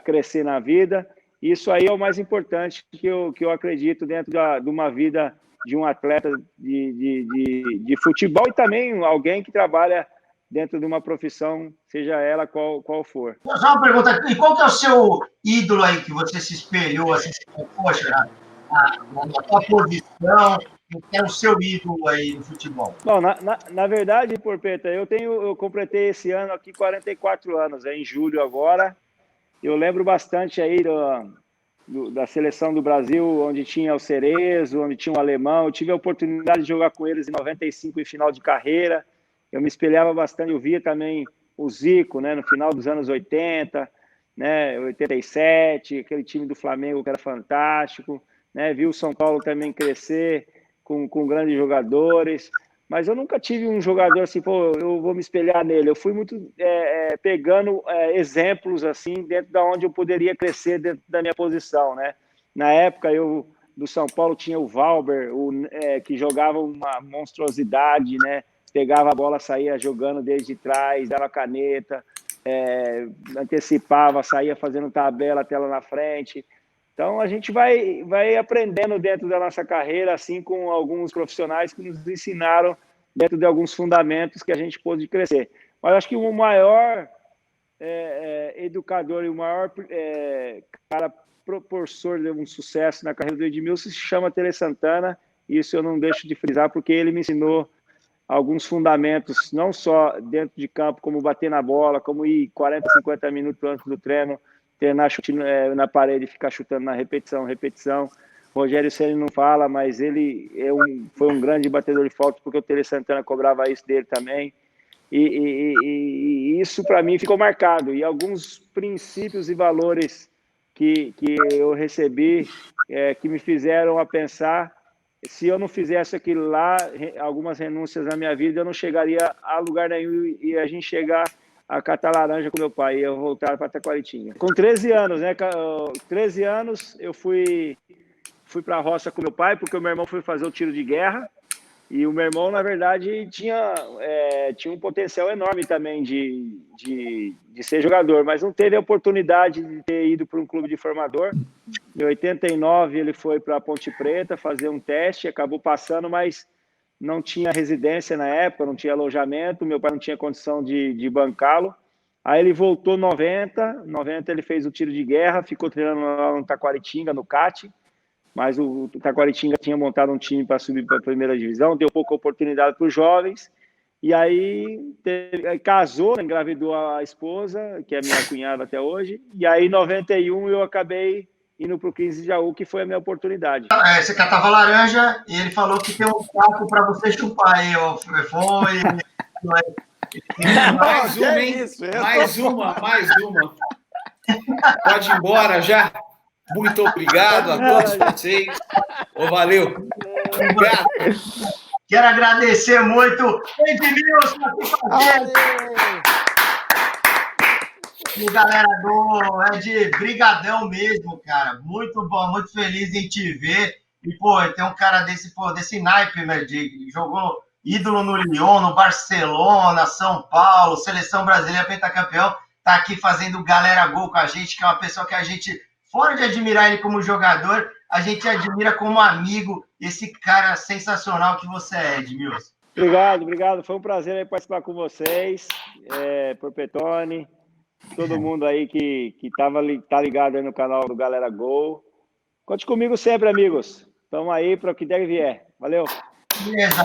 crescer na vida. Isso aí é o mais importante que eu acredito dentro de uma vida de um atleta de futebol e também alguém que trabalha dentro de uma profissão, seja ela qual for. Só uma pergunta, e qual que é o seu ídolo aí que você se espelhou, assim, poxa, na sua posição, quem é o seu ídolo aí no futebol? Bom, na verdade, Porpeta, eu completei esse ano aqui 44 anos, em julho agora. Eu lembro bastante aí da seleção do Brasil, onde tinha o Cerezo, onde tinha o Alemão. Eu tive a oportunidade de jogar com eles em 95 em final de carreira. Eu me espelhava bastante, eu via também o Zico, né, no final dos anos 80, né, 87, aquele time do Flamengo que era fantástico, né, vi o São Paulo também crescer com grandes jogadores. Mas eu nunca tive um jogador assim, pô, eu vou me espelhar nele. Eu fui muito pegando exemplos assim dentro da onde eu poderia crescer dentro da minha posição, né? Na época do São Paulo tinha o Valber, que jogava uma monstruosidade, né? Pegava a bola, saía jogando desde trás, dava caneta, antecipava, saía fazendo tabela até lá na frente. Então, a gente vai aprendendo dentro da nossa carreira, assim, com alguns profissionais que nos ensinaram dentro de alguns fundamentos que a gente pôde crescer. Mas acho que o maior educador e o maior cara propulsor de um sucesso na carreira do Edmilson se chama Tele Santana. Isso eu não deixo de frisar, porque ele me ensinou alguns fundamentos, não só dentro de campo, como bater na bola, como ir 40, 50 minutos antes do treino, treinar chute na parede e ficar chutando na repetição. Rogério Ceni não fala, mas ele foi um grande batedor de falta, porque o Tele Santana cobrava isso dele também. E isso, para mim, ficou marcado. E alguns princípios e valores que eu recebi, que me fizeram a pensar, se eu não fizesse aquilo lá, algumas renúncias na minha vida, eu não chegaria a lugar nenhum e a gente chegar a catar laranja com meu pai, e eu voltar para Taquaritinga. Com 13 anos, né? 13 anos, eu fui para a roça com meu pai, porque o meu irmão foi fazer o tiro de guerra, e o meu irmão, na verdade, tinha um potencial enorme também de ser jogador, mas não teve a oportunidade de ter ido para um clube de formador. Em 89, ele foi para Ponte Preta fazer um teste, acabou passando, mas não tinha residência na época, não tinha alojamento, meu pai não tinha condição de bancá-lo. Aí ele voltou em 90 ele fez o tiro de guerra, ficou treinando lá no Taquaritinga, no CAT, mas o Taquaritinga tinha montado um time para subir para a primeira divisão, deu pouca oportunidade para os jovens, e aí casou, engravidou a esposa, que é minha cunhada até hoje, e aí em 91 eu acabei indo para o 15 de Jaú, que foi a minha oportunidade. Você catava laranja e ele falou que tem um saco para você chupar aí, ó. Foi. Mais uma, hein? Mais uma. Pode ir embora já. Muito obrigado a todos vocês. Valeu. Obrigado. Quero agradecer muito Edmilson e galera do Ed, brigadão mesmo, cara. Muito bom, muito feliz em te ver. E, pô, tem um cara desse naipe, né? Jogou ídolo no Lyon, no Barcelona, São Paulo, Seleção Brasileira, pentacampeão. Tá aqui fazendo Galera Gol com a gente, que é uma pessoa que a gente, fora de admirar ele como jogador, a gente admira como amigo, esse cara sensacional que você é, Edmilson. Obrigado. Foi um prazer aí participar com vocês, Porpetone, todo mundo aí que tá ligado aí no canal do Galera Gol. Conte comigo sempre, amigos. Estamos aí para o que der e vier. Valeu. Beleza.